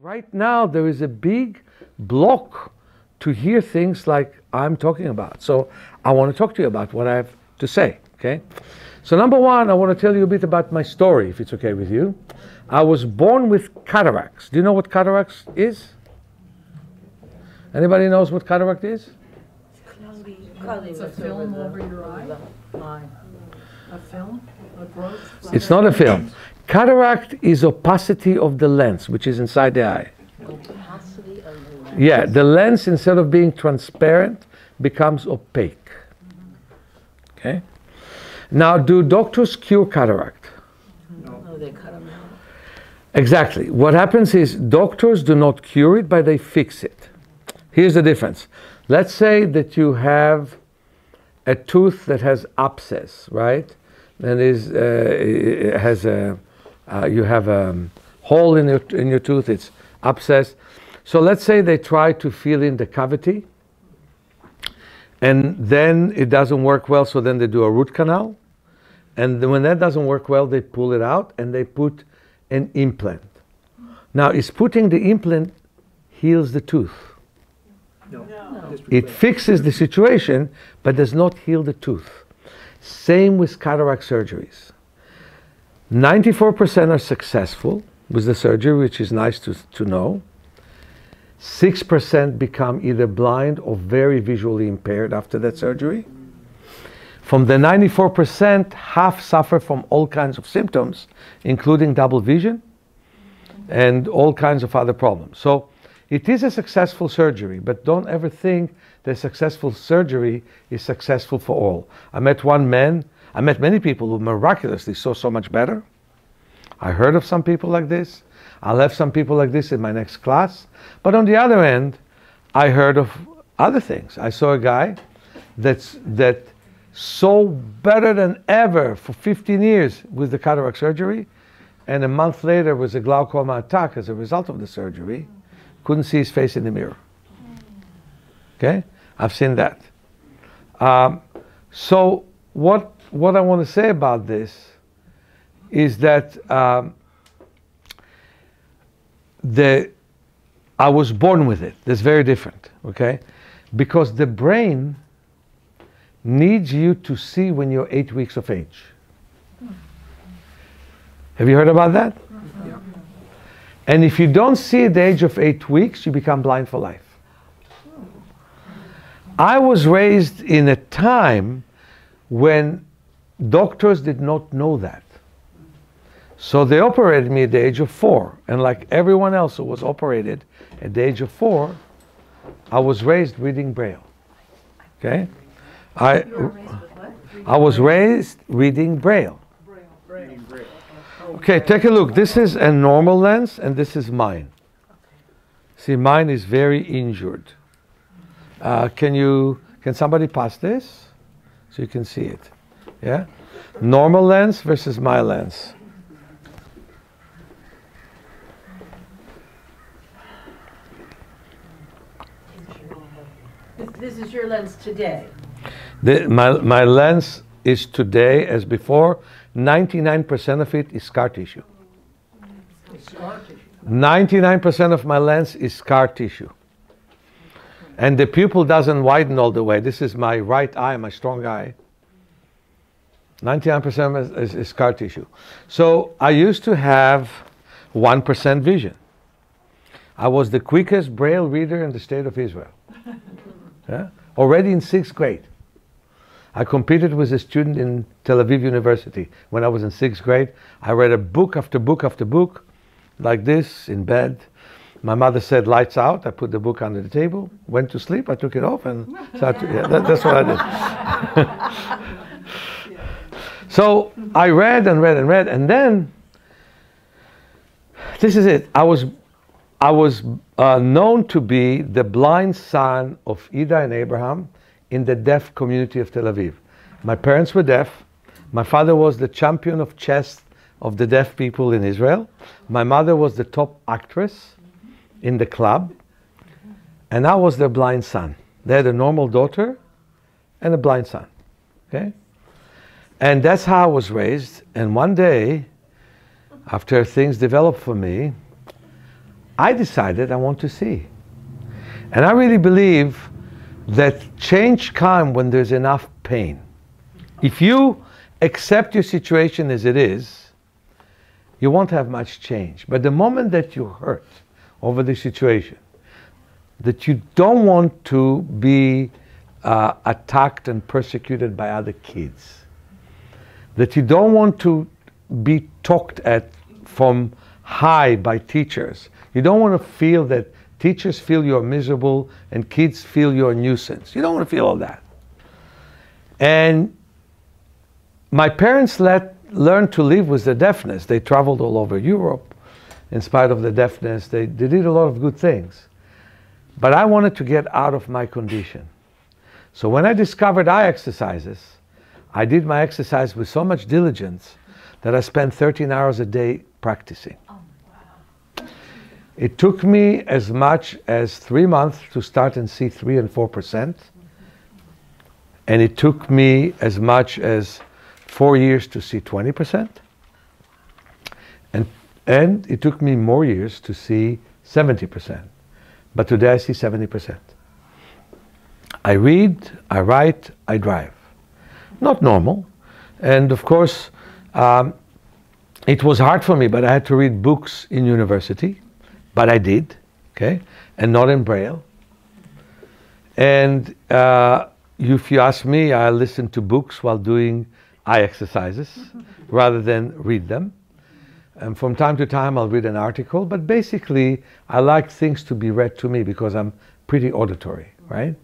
Right now, there is a big block to hear things like I'm talking about. So I want to talk to you about what I have to say, okay? So number one, I want to tell you a bit about my story, if it's okay with you. I was born with cataracts. Do you know what cataracts is? Anybody knows what cataract is? It's a film over your eye. A film? A growth? It's not a film. Cataract is opacity of the lens, which is inside the eye. Opacity of the lens. Yeah, the lens, instead of being transparent, becomes opaque. Okay? Now, do doctors cure cataract? No, they cut them out. Exactly. What happens is doctors do not cure it, but they fix it. Here's the difference. Let's say that you have a tooth that has abscess, right? And it has you have a hole in your tooth. It's abscess. So let's say they try to fill in the cavity, and then it doesn't work well. So then they do a root canal, and then when that doesn't work well, they pull it out and they put an implant. Now, is putting the implant heals the tooth? No. It fixes the situation, but does not heal the tooth. Same with cataract surgeries. 94% are successful with the surgery, which is nice to know. 6% become either blind or very visually impaired after that surgery. From the 94%, half suffer from all kinds of symptoms, including double vision and all kinds of other problems. So it is a successful surgery, but don't ever think that successful surgery is successful for all. I met many people who miraculously saw so much better. I heard of some people like this. I'll have some people like this in my next class. But on the other end, I heard of other things. I saw a guy that saw better than ever for 15 years with the cataract surgery, and a month later was a glaucoma attack as a result of the surgery. Couldn't see his face in the mirror. Okay? I've seen that. So what I want to say about this is that I was born with it. That's very different, okay? Because the brain needs you to see when you're 8 weeks of age. Have you heard about that? Yeah. And if you don't see at the age of 8 weeks, you become blind for life. I was raised in a time when doctors did not know that. So they operated me at the age of 4. And like everyone else who was operated at the age of 4, I was raised reading Braille. Okay? I was raised reading Braille. Okay, take a look. This is a normal lens and this is mine. See, mine is very injured. Can somebody pass this so you can see it? Yeah? Normal lens versus my lens. This is your lens today. My lens is today as before. 99% of it is scar tissue. Scar tissue. 99% of my lens is scar tissue. And the pupil doesn't widen all the way. This is my right eye, my strong eye. 99% is scar tissue. So I used to have 1% vision. I was the quickest Braille reader in the state of Israel. Yeah? Already in 6th grade. I competed with a student in Tel Aviv University. When I was in 6th grade, I read a book after book after book, like this, in bed. My mother said, lights out. I put the book under the table, went to sleep, I took it off, and started that's what I did. So I read and read and read, and then, this is it. I was known to be the blind son of Ida and Abraham in the deaf community of Tel Aviv. My parents were deaf. My father was the champion of chess of the deaf people in Israel. My mother was the top actress in the club. And I was their blind son. They had a normal daughter and a blind son. Okay? And that's how I was raised. And one day, after things developed for me, I decided I want to see. And I really believe that change comes when there's enough pain. If you accept your situation as it is, you won't have much change. But the moment that you hurt over the situation, that you don't want to be attacked and persecuted by other kids, that you don't want to be talked at from high by teachers, you don't want to feel that teachers feel you're miserable and kids feel you're a nuisance. You don't want to feel all that. And my parents learned to live with the deafness. They traveled all over Europe in spite of the deafness. They did a lot of good things. But I wanted to get out of my condition. So when I discovered eye exercises, I did my exercise with so much diligence that I spent 13 hours a day practicing. It took me as much as 3 months to start and see 3 and 4%. And it took me as much as 4 years to see 20%. And it took me more years to see 70%. But today I see 70%. I read, I write, I drive. Not normal. And of course, it was hard for me, but I had to read books in university. But I did, okay? And not in Braille. And if you ask me, I listen to books while doing eye exercises rather than read them. And from time to time I'll read an article, but basically I like things to be read to me because I'm pretty auditory, right?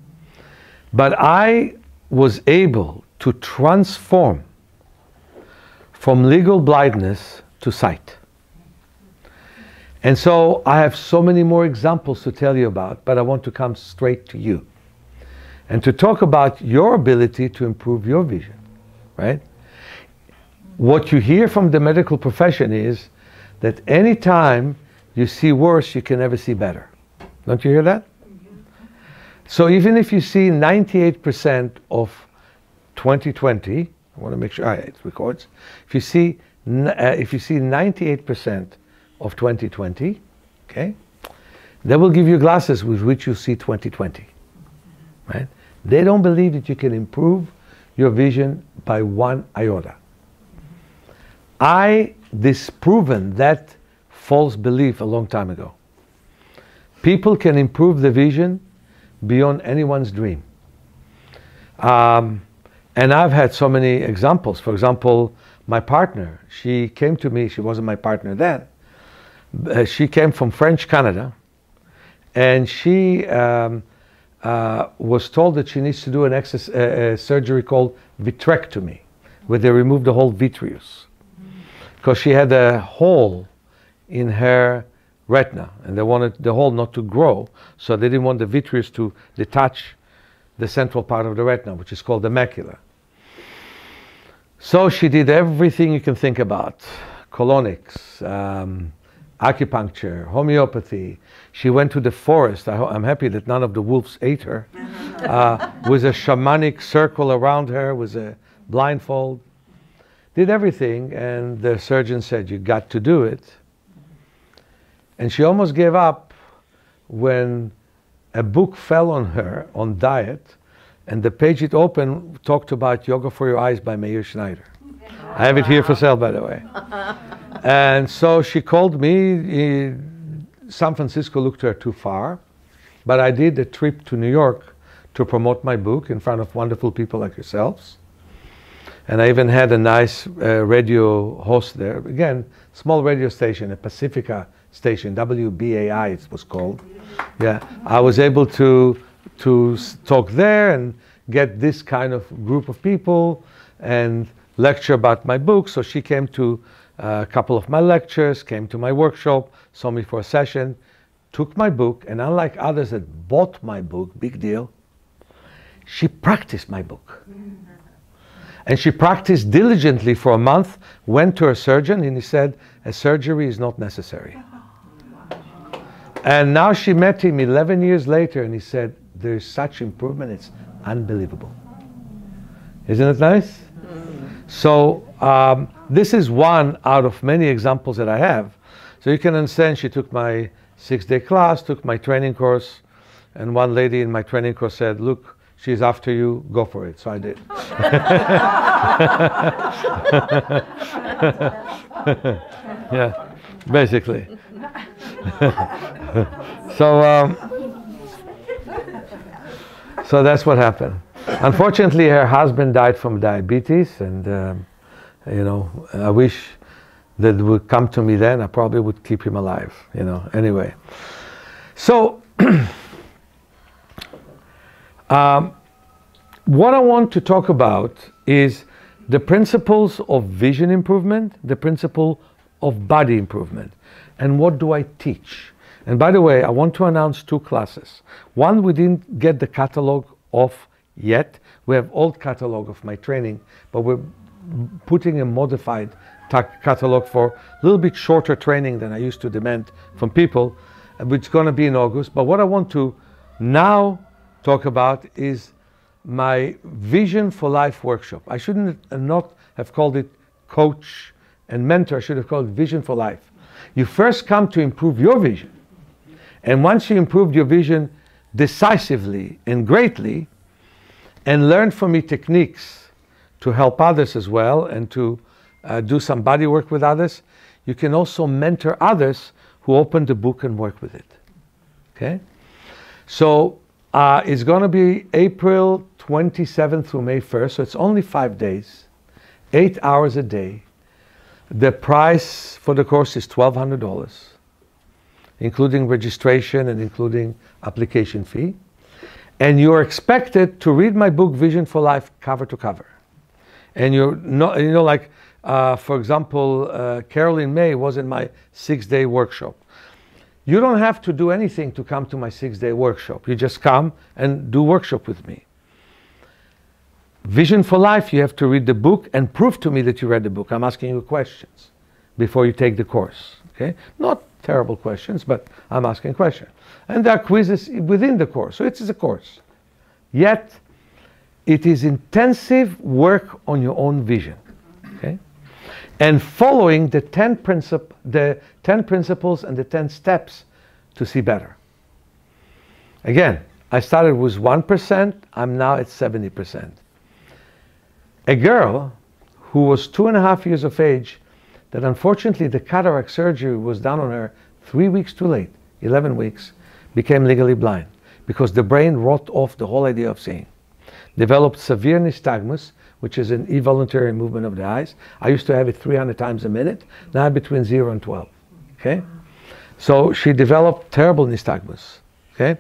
But I was able to transform from legal blindness to sight. And so I have so many more examples to tell you about, but I want to come straight to you and to talk about your ability to improve your vision, right? What you hear from the medical profession is that anytime you see worse, you can never see better. Don't you hear that? So even if you see 98% of 2020, I want to make sure it records. If you see 98% of 2020, okay, they will give you glasses with which you see 2020, right? They don't believe that you can improve your vision by 1 iota. I disproven that false belief a long time ago. People can improve the vision beyond anyone's dream. And I've had so many examples. For example, my partner, she came to me, she wasn't my partner then, she came from French Canada, and she was told that she needs to do a surgery called vitrectomy, where they remove the whole vitreous, because she had a hole in her retina, and they wanted the hole not to grow, so they didn't want the vitreous to detach the central part of the retina, which is called the macula. So she did everything you can think about: colonics, acupuncture, homeopathy. She went to the forest. I'm happy that none of the wolves ate her. With a shamanic circle around her, with a blindfold. Did everything, and the surgeon said, "You got to do it." And she almost gave up when a book fell on her on diet, and the page it opened talked about Yoga for Your Eyes by Meir Schneider. I have it here for sale, by the way. And so she called me. San Francisco looked to her too far, but I did a trip to New York to promote my book in front of wonderful people like yourselves. And I even had a nice radio host there. Again, small radio station, a Pacifica station, WBAI it was called. Yeah, I was able to talk there and get this kind of group of people and lecture about my book. So she came to a couple of my lectures, came to my workshop, saw me for a session, took my book, and unlike others that bought my book, big deal, she practiced my book. And she practiced diligently for a month, went to her surgeon, and he said, a surgery is not necessary. And now she met him 11 years later, and he said, there's such improvement, it's unbelievable. Isn't it nice? So this is one out of many examples that I have. So you can understand she took my 6-day class, took my training course, and one lady in my training course said, look, she's after you, go for it. So I did. Yeah, basically. So that's what happened. Unfortunately, her husband died from diabetes, and you know, I wish that it would come to me then. I probably would keep him alive, you know. Anyway, so what I want to talk about is the principles of vision improvement, the principle of body improvement, and what do I teach. And by the way, I want to announce 2 classes. One, we didn't get the catalog off yet. We have old catalog of my training, but we're putting a modified catalog for a little bit shorter training than I used to demand from people, which is going to be in August. But what I want to now talk about is my Vision for Life workshop. I shouldn't not have called it Coach and Mentor. I should have called it Vision for Life. You first come to improve your vision. And once you improved your vision decisively and greatly, and learn from me techniques to help others as well, and to do some body work with others, you can also mentor others who open the book and work with it. Okay? So it's going to be April 27th through May 1st, so it's only 5 days, 8 hours a day. The price for the course is $1,200. Including registration and including application fee. And you're expected to read my book, Vision for Life, cover to cover. And you're not, you know, like, for example, Caroline May was in my 6-day workshop. You don't have to do anything to come to my 6-day workshop. You just come and do workshop with me. Vision for Life, you have to read the book and prove to me that you read the book. I'm asking you questions before you take the course. Okay? Not terrible questions, but I'm asking questions. And there are quizzes within the course, so it is a course. Yet, it is intensive work on your own vision. Okay? And following the 10 principles and the 10 steps to see better. Again, I started with 1%, I'm now at 70%. A girl who was 2.5 years of age, that unfortunately the cataract surgery was done on her 3 weeks too late, 11 weeks, became legally blind because the brain wrote off the whole idea of seeing. Developed severe nystagmus, which is an involuntary movement of the eyes. I used to have it 300 times a minute, now between 0 and 12. Okay? So she developed terrible nystagmus. Okay?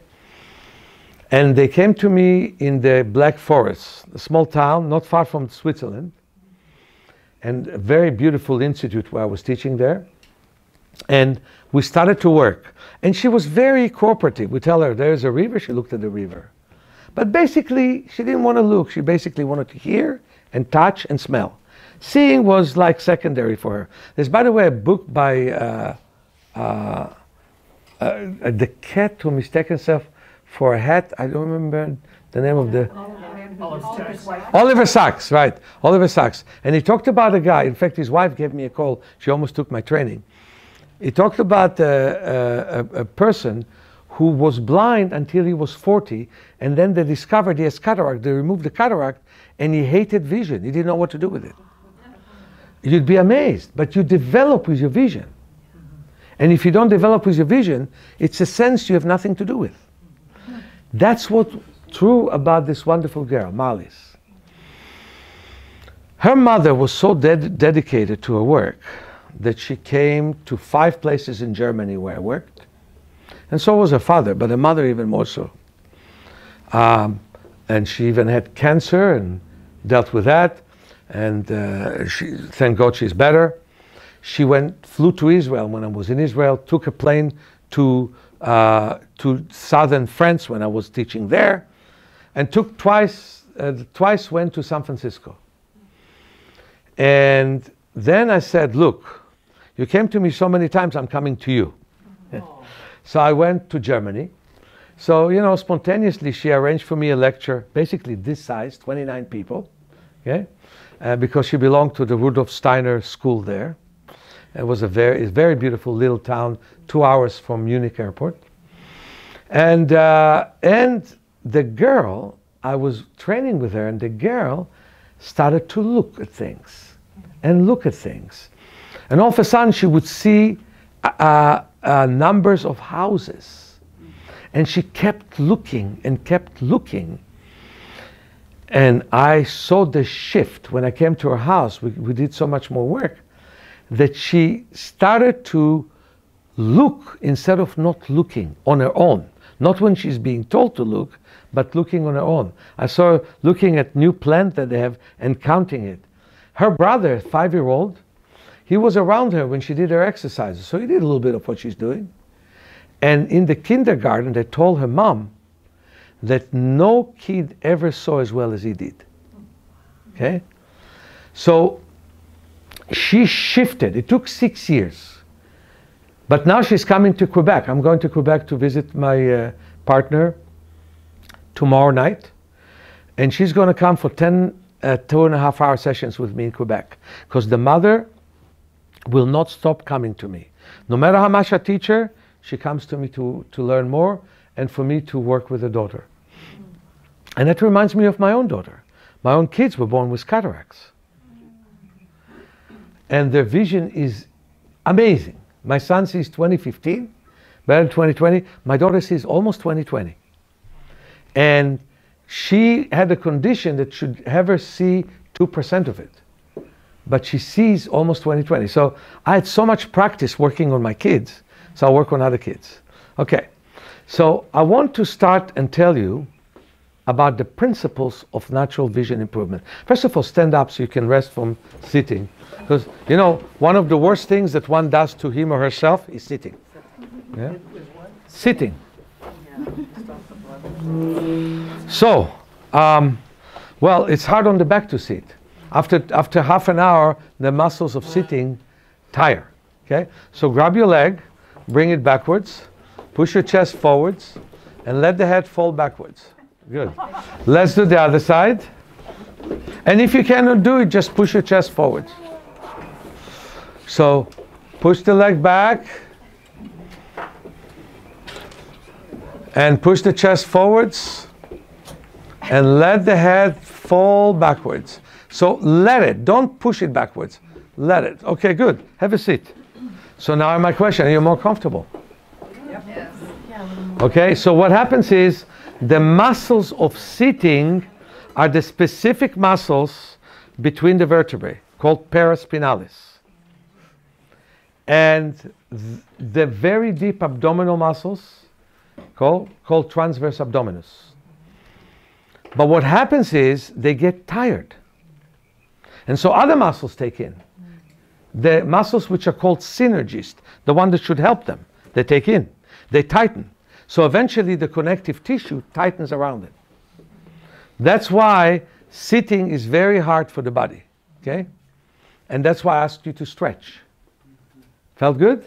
And they came to me in the Black Forest, a small town not far from Switzerland, and a very beautiful institute where I was teaching there. And we started to work. And she was very cooperative. We tell her there's a river, she looked at the river. But basically, she didn't want to look. She basically wanted to hear and touch and smell. Seeing was like secondary for her. There's, by the way, a book by the cat who mistaken himself for a hat. I don't remember the name of the... Oliver Sacks, right. Oliver Sacks. And he talked about a guy. In fact, his wife gave me a call. She almost took my training. He talked about a person who was blind until he was 40, and then they discovered he has cataract. They removed the cataract, and he hated vision. He didn't know what to do with it. You'd be amazed, but you develop with your vision. And if you don't develop with your vision, it's a sense you have nothing to do with. That's what's true about this wonderful girl, Marlies. Her mother was so dedicated to her work that she came to 5 places in Germany where I worked. And so was her father, but her mother even more so. And she even had cancer and dealt with that. And thank God she's better. She flew to Israel when I was in Israel, took a plane to southern France when I was teaching there, and took twice went to San Francisco. And then I said, look, you came to me so many times, I'm coming to you. So I went to Germany. So, you know, spontaneously she arranged for me a lecture, basically this size, 29 people, okay? Because she belonged to the Rudolf Steiner school there. It was a very beautiful little town, 2 hours from Munich airport. And the girl, I was training with her, and the girl started to look at things and look at things. And all of a sudden she would see numbers of houses. And she kept looking and kept looking. And I saw the shift when I came to her house. We did so much more work that she started to look instead of not looking on her own. Not when she's being told to look, but looking on her own. I saw her looking at new plant that they have and counting it. Her brother, 5-year-old, he was around her when she did her exercises. So he did a little bit of what she's doing. And in the kindergarten, they told her mom that no kid ever saw as well as he did. Okay? So she shifted. It took 6 years. But now she's coming to Quebec. I'm going to Quebec to visit my partner tomorrow night. And she's going to come for 2.5-hour sessions with me in Quebec. Because the mother will not stop coming to me. No matter how much I teach her, she comes to me to learn more and for me to work with the daughter. And that reminds me of my own daughter. My own kids were born with cataracts. And their vision is amazing. My son sees 2015, better than 2020. My daughter sees almost 2020. And she had a condition that should have her see 2% of it. But she sees almost 2020. So I had so much practice working on my kids, so I'll work on other kids. Okay, so I want to start and tell you about the principles of natural vision improvement. First of all, stand up so you can rest from sitting. Because, you know, one of the worst things that one does to him or herself is sitting. Yeah? Sitting. So, well, it's hard on the back to sit. After half an hour, the muscles of sitting tire. Okay? So grab your leg, bring it backwards, push your chest forwards, and let the head fall backwards. Good. Let's do the other side. And if you cannot do it, just push your chest forwards. So push the leg back and push the chest forwards and let the head fall backwards. So let it, don't push it backwards. Let it. Okay, good. Have a seat. So now my question, are you more comfortable? Yes. Okay, so what happens is the muscles of sitting are the specific muscles between the vertebrae called paraspinalis. And the very deep abdominal muscles called transverse abdominis. But what happens is they get tired. And so other muscles take in. The muscles which are called synergist, the one that should help them, they take in. They tighten. So eventually the connective tissue tightens around it. That's why sitting is very hard for the body. Okay? And that's why I asked you to stretch. Felt good?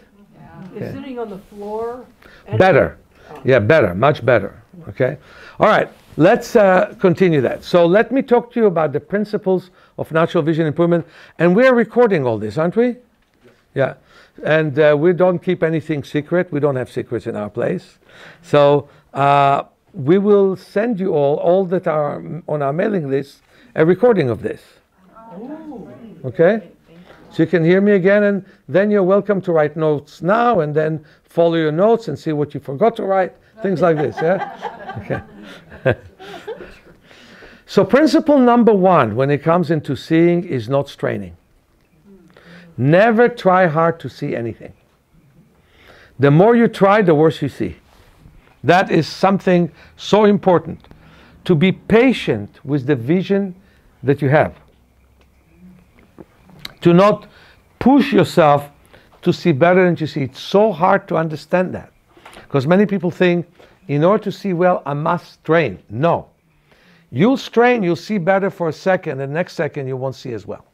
Yeah. Is sitting on the floor better? Yeah, better, much better. Okay? All right, let's continue that. So let me talk to you about the principles of natural vision improvement. And we are recording all this, aren't we? Yeah. And we don't keep anything secret. We don't have secrets in our place. So we will send you all that are on our mailing list, a recording of this. Okay? So you can hear me again, and then you're welcome to write notes now, and then follow your notes and see what you forgot to write, things like this, yeah? Okay. So principle number 1 when it comes into seeing is not straining. Never try hard to see anything. The more you try, the worse you see. That is something so important. To be patient with the vision that you have. To not push yourself to see better than you see. It's so hard to understand that. Because many people think, in order to see well, I must strain. No. You'll strain, you'll see better for a second, and the next second you won't see as well.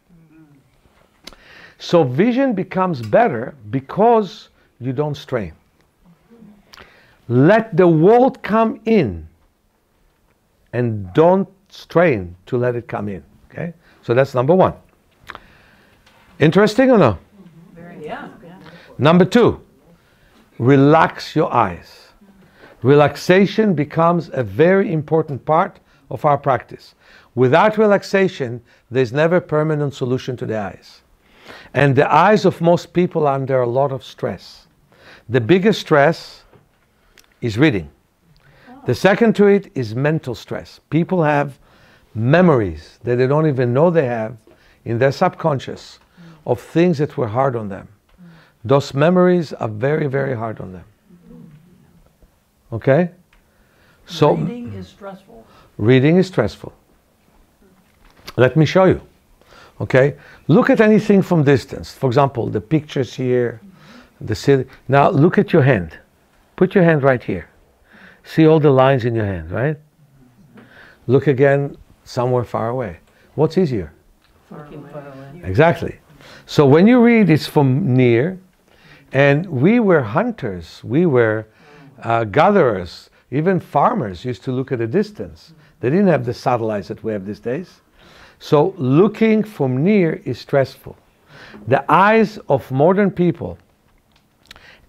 So vision becomes better because you don't strain. Let the world come in and don't strain to let it come in. Okay? So that's number 1. Interesting or no? Yeah. Number 2, relax your eyes. Relaxation becomes a very important part of our practice. Without relaxation, there's never a permanent solution to the eyes. And the eyes of most people are under a lot of stress. The biggest stress is reading. The second to it is mental stress. People have memories that they don't even know they have in their subconscious of things that were hard on them. Those memories are very, very hard on them. Okay? So Reading is stressful. reading is stressful. Let me show you. Okay? Look at anything from distance. For example, the pictures here, the city. Now look at your hand. Put your hand right here. See all the lines in your hand, right? Look again somewhere far away. What's easier? Looking far away. Exactly. So when you read, it's from near. And we were hunters. We were gatherers. Even farmers used to look at a distance. They didn't have the satellites that we have these days. So looking from near is stressful. The eyes of modern people,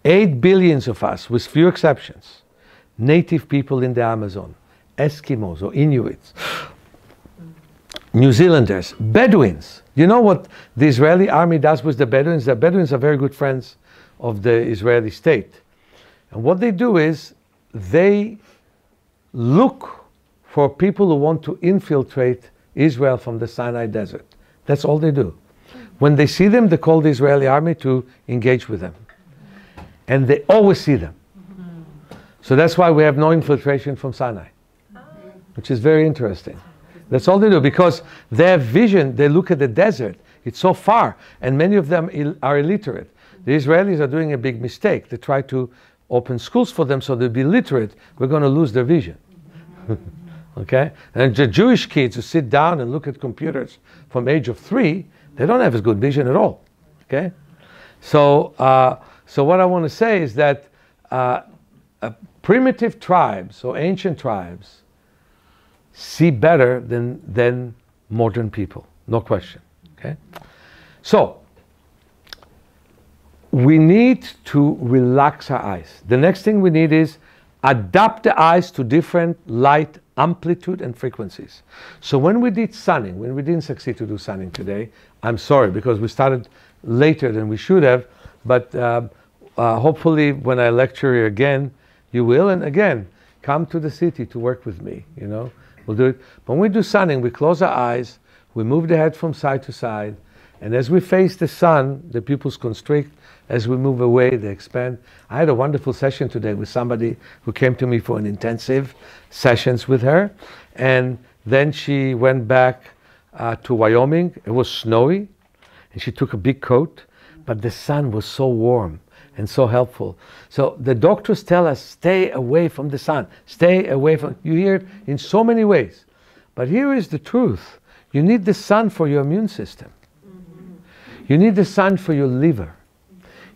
8 billion of us, with few exceptions, native people in the Amazon, Eskimos or Inuits, New Zealanders, Bedouins. You know what the Israeli army does with the Bedouins? The Bedouins are very good friends of the Israeli state. And what they do is they look for people who want to infiltrate Israel from the Sinai desert. That's all they do. When they see them, they call the Israeli army to engage with them. And they always see them. So that's why we have no infiltration from Sinai, which is very interesting. That's all they do, because their vision, they look at the desert, it's so far, and many of them are illiterate. The Israelis are doing a big mistake. They try to open schools for them so they'll be literate. We're going to lose their vision. Okay? And the Jewish kids who sit down and look at computers from age of 3, they don't have as good vision at all. Okay? So what I want to say is that primitive tribes or ancient tribes see better than modern people. No question. Okay? So, we need to relax our eyes. The next thing we need is adapt the eyes to different light amplitude and frequencies. So when we did sunning, when we didn't succeed to do sunning today, I'm sorry, because we started later than we should have, but hopefully when I lecture you again, you will, and again, come to the city to work with me, you know. We'll do it. When we do sunning, we close our eyes, we move the head from side to side, and as we face the sun, the pupils constrict. As we move away, they expand. I had a wonderful session today with somebody who came to me for an intensive sessions with her. And then she went back to Wyoming. It was snowy, and she took a big coat, but the sun was so warm and so helpful. So the doctors tell us, stay away from the sun. Stay away from, you hear it in so many ways. But here is the truth. You need the sun for your immune system. You need the sun for your liver.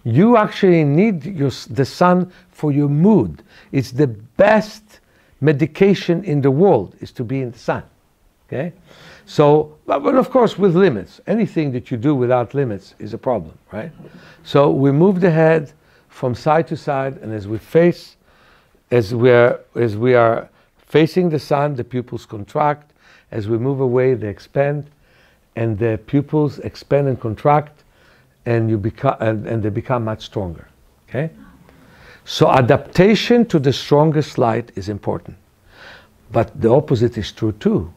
You actually need the sun for your mood. It's the best medication in the world is to be in the sun. Okay? So, but of course with limits. Anything that you do without limits is a problem, right? So we move the head from side to side, and as we are facing the sun, the pupils contract. As we move away, they expand, and the pupils expand and contract. And they become much stronger. Okay? So adaptation to the strongest light is important. But the opposite is true too.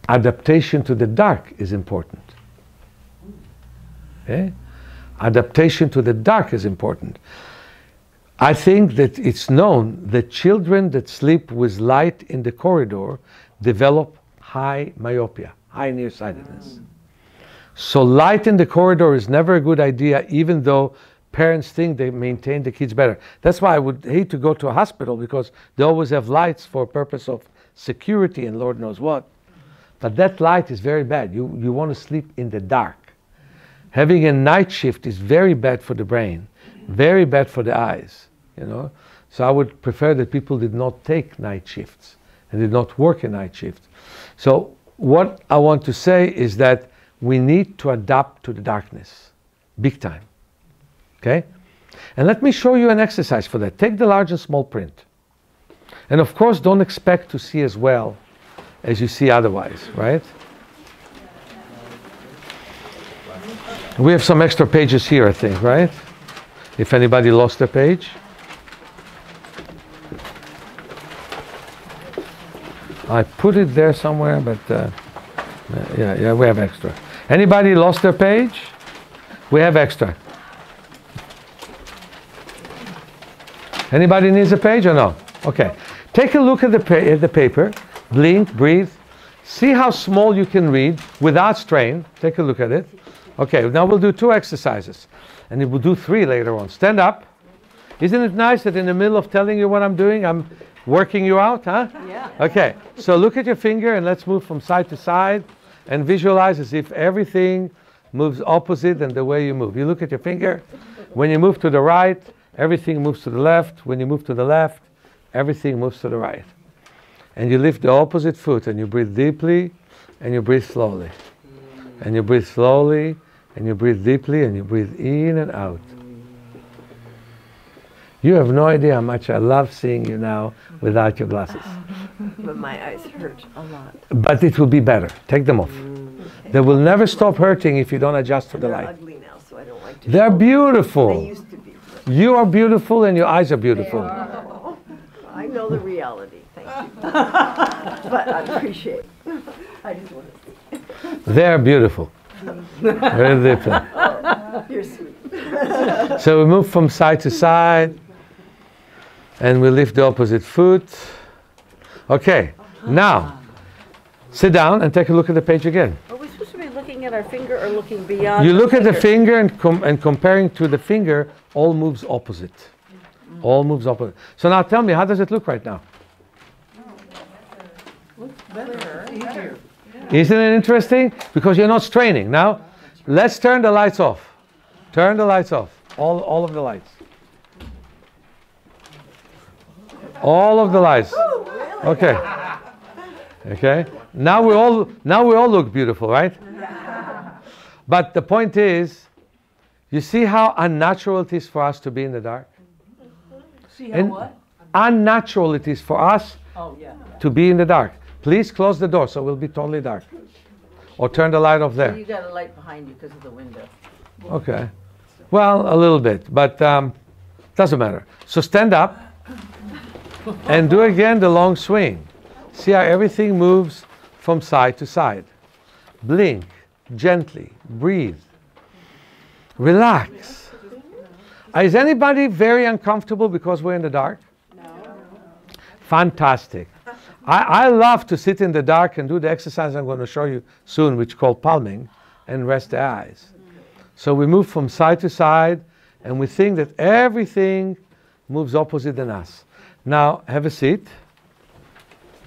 Adaptation to the dark is important. Okay? Adaptation to the dark is important. I think that it's known that children that sleep with light in the corridor develop high myopia, high nearsightedness. So light in the corridor is never a good idea, even though parents think they maintain the kids better. That's why I would hate to go to a hospital, because they always have lights for purpose of security and Lord knows what. But that light is very bad. You want to sleep in the dark. Having a night shift is very bad for the brain, very bad for the eyes, you know. So I would prefer that people did not take night shifts and did not work a night shift. So what I want to say is that we need to adapt to the darkness, big time, okay? And let me show you an exercise for that. Take the large and small print. And of course, don't expect to see as well as you see otherwise, right? We have some extra pages here, I think, right? If anybody lost their page. I put it there somewhere, but yeah, we have extra. Anybody lost their page? We have extra. Anybody needs a page or no? Okay. Take a look at the paper. Blink, breathe. See how small you can read without strain. Take a look at it. Okay, now we'll do 2 exercises. And we'll do 3 later on. Stand up. Isn't it nice that in the middle of telling you what I'm doing, I'm working you out, huh? Yeah. Okay, so look at your finger and let's move from side to side and visualize as if everything moves opposite than the way you move. You look at your finger. When you move to the right, everything moves to the left. When you move to the left, everything moves to the right. And you lift the opposite foot and you breathe deeply and you breathe slowly. And you breathe slowly and you breathe deeply and you breathe in and out. You have no idea how much I love seeing you now without your glasses. But my eyes hurt a lot. But it will be better. Take them off. Okay. They will never stop hurting if you don't adjust to the They're light. ugly now, so I don't like to They're show them. beautiful. They used to be. You are beautiful and your eyes are beautiful. I know the reality, thank you. But I appreciate it. I just want to see. They're beautiful. Very different. You're sweet. So we move from side to side and we lift the opposite foot. Okay, now sit down and take a look at the page again. Are we supposed to be looking at our finger or looking beyond? You look at the finger and comparing to the finger, all moves opposite. All moves opposite. So now tell me, how does it look right now? Looks better, easier. Isn't it interesting? Because you're not straining. Now, let's turn the lights off. Turn the lights off. All of the lights. All of the lights. Okay. Okay. Now we all look beautiful, right? But the point is, you see how unnatural it is for us to be in the dark? See how what? Unnatural it is for us to be in the dark. Please close the door so it will be totally dark. Or turn the light off there. You got a light behind you because of the window. Okay. Well, a little bit, but doesn't matter. So stand up and do again the long swing. See how everything moves from side to side. Blink gently. Breathe. Relax. Is anybody very uncomfortable because we're in the dark? No. Fantastic. I love to sit in the dark and do the exercise I'm going to show you soon, which is called palming, and rest the eyes. So we move from side to side, and we think that everything moves opposite than us. Now, have a seat.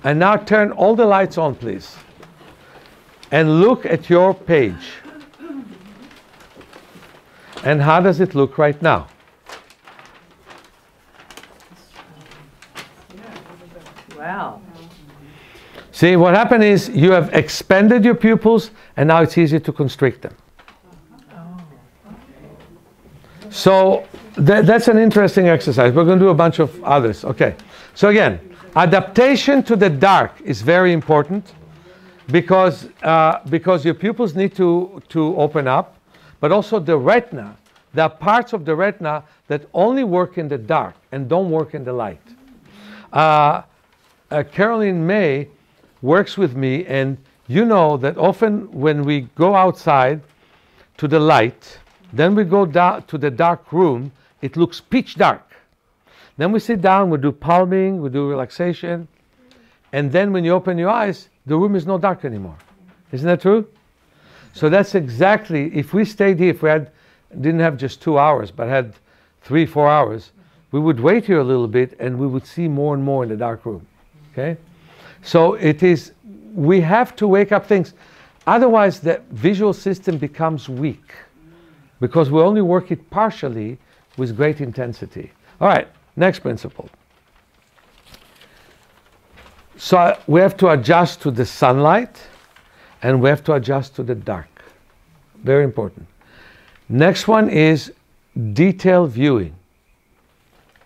And now turn all the lights on, please. And look at your page. And how does it look right now? Wow. See, what happened is you have expanded your pupils, and now it's easy to constrict them. So that's an interesting exercise. We're going to do a bunch of others. Okay. So again, adaptation to the dark is very important because your pupils need to open up, but also the retina. There are parts of the retina that only work in the dark and don't work in the light. Caroline May works with me, and you know that often when we go outside to the light, then we go down to the dark room, it looks pitch dark. Then we sit down, we do palming, we do relaxation, and then when you open your eyes, the room is not dark anymore. Isn't that true? So that's exactly, if we stayed here, if we didn't have just 2 hours, but had 3-4 hours, we would wait here a little bit and we would see more and more in the dark room. Okay? So we have to wake up things. Otherwise, the visual system becomes weak because we only work it partially with great intensity. All right, next principle. So we have to adjust to the sunlight and we have to adjust to the dark. Very important. Next one is detail viewing.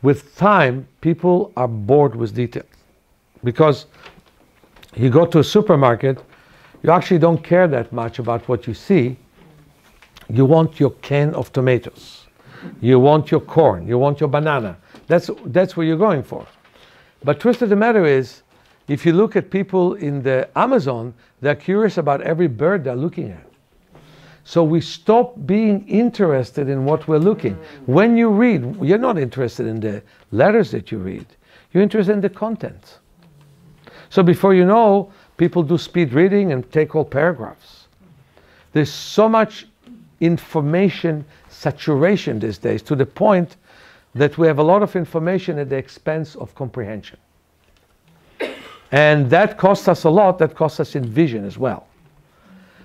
With time, people are bored with detail. Because you go to a supermarket, you actually don't care that much about what you see. You want your can of tomatoes. You want your corn. You want your banana. That's what you're going for. But truth of the matter is, if you look at people in the Amazon, they're curious about every bird they're looking at. So we stop being interested in what we're looking. When you read, you're not interested in the letters that you read. You're interested in the content. So before you know, people do speed reading and take whole paragraphs. There's so much information saturation these days, to the point that we have a lot of information at the expense of comprehension. And that costs us a lot. That costs us in vision as well.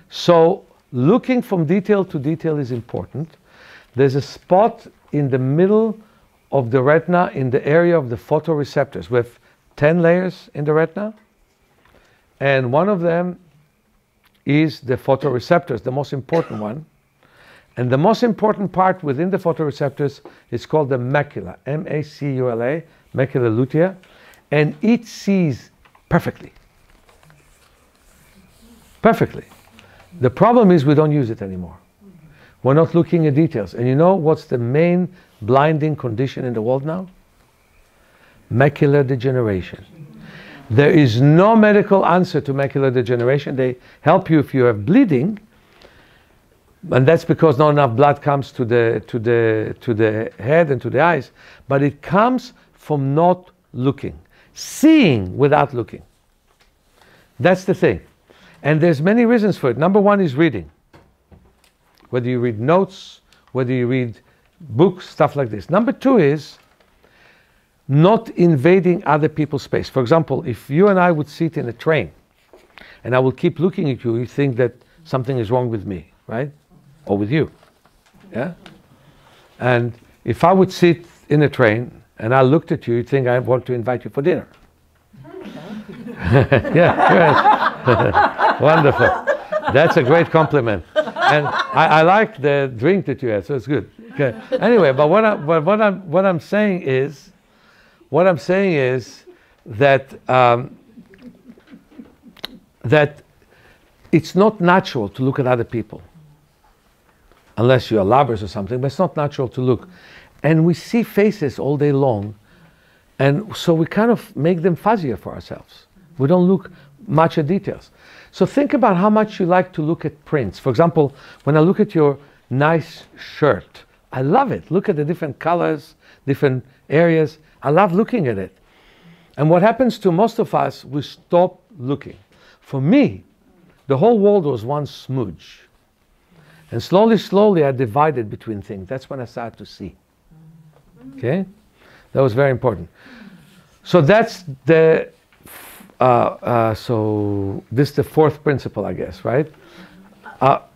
So looking from detail to detail is important. There's a spot in the middle of the retina in the area of the photoreceptors. We have 10 layers in the retina, and one of them is the photoreceptors, the most important one. And the most important part within the photoreceptors is called the macula, M-A-C-U-L-A, macula lutea, and it sees perfectly. Perfectly. The problem is we don't use it anymore. We're not looking at details. And you know what's the main blinding condition in the world now? Macular degeneration. There is no medical answer to macular degeneration. They help you if you have bleeding, and that's because not enough blood comes to the head and to the eyes. But it comes from not looking, seeing without looking. That's the thing. And there's many reasons for it. Number one is reading. Whether you read notes, whether you read books, stuff like this. Number two is not invading other people's space. For example, if you and I would sit in a train and I will keep looking at you, you think that something is wrong with me, right? Or with you. Yeah? And if I would sit in a train and I looked at you, you'd think I want to invite you for dinner. Yeah, right. Wonderful. That's a great compliment. And I like the drink that you had, so it's good. Okay. Anyway, but what I'm saying is that that it's not natural to look at other people, unless you're lovers or something. But it's not natural to look, and we see faces all day long, and so we kind of make them fuzzier for ourselves. We don't look much at details. So think about how much you like to look at prints. For example, when I look at your nice shirt, I love it. Look at the different colors, different areas. I love looking at it. And what happens to most of us, we stop looking. For me, the whole world was one smudge. And slowly, I divided between things. That's when I started to see. Okay? That was very important. So that's the... so this is the fourth principle, I guess, right?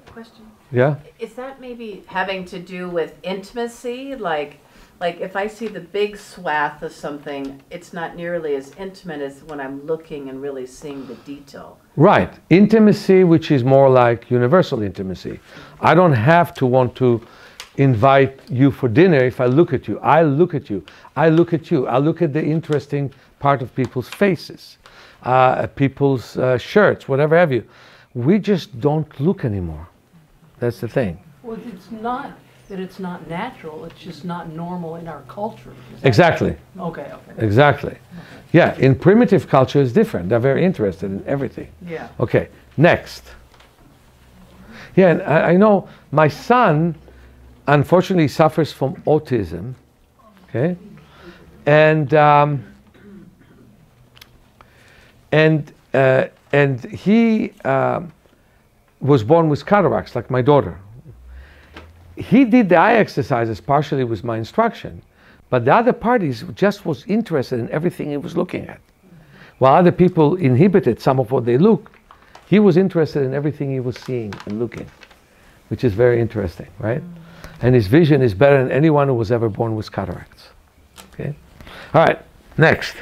Question. Yeah? Is that maybe having to do with intimacy? Like if I see the big swath of something, it's not nearly as intimate as when I'm looking and really seeing the detail. Right. Intimacy, which is more like universal intimacy. I don't have to want to invite you for dinner if I look at you. I look at you. I look at you. I look at the interesting part of people's faces. People's shirts, whatever have you. We just don't look anymore. That's the thing. Well, it's not that it's not natural, it's just not normal in our culture. Exactly. Okay. Exactly. Okay. Yeah, in primitive culture it's different. They're very interested in everything. Yeah. Okay, next. Yeah, and I know my son, unfortunately, suffers from autism. Okay? And he was born with cataracts, like my daughter. He did the eye exercises partially with my instruction, but the other parties just was interested in everything he was looking at. While other people inhibited some of what they looked, he was interested in everything he was seeing and looking, which is very interesting, right? And his vision is better than anyone who was ever born with cataracts. Okay? All right, next.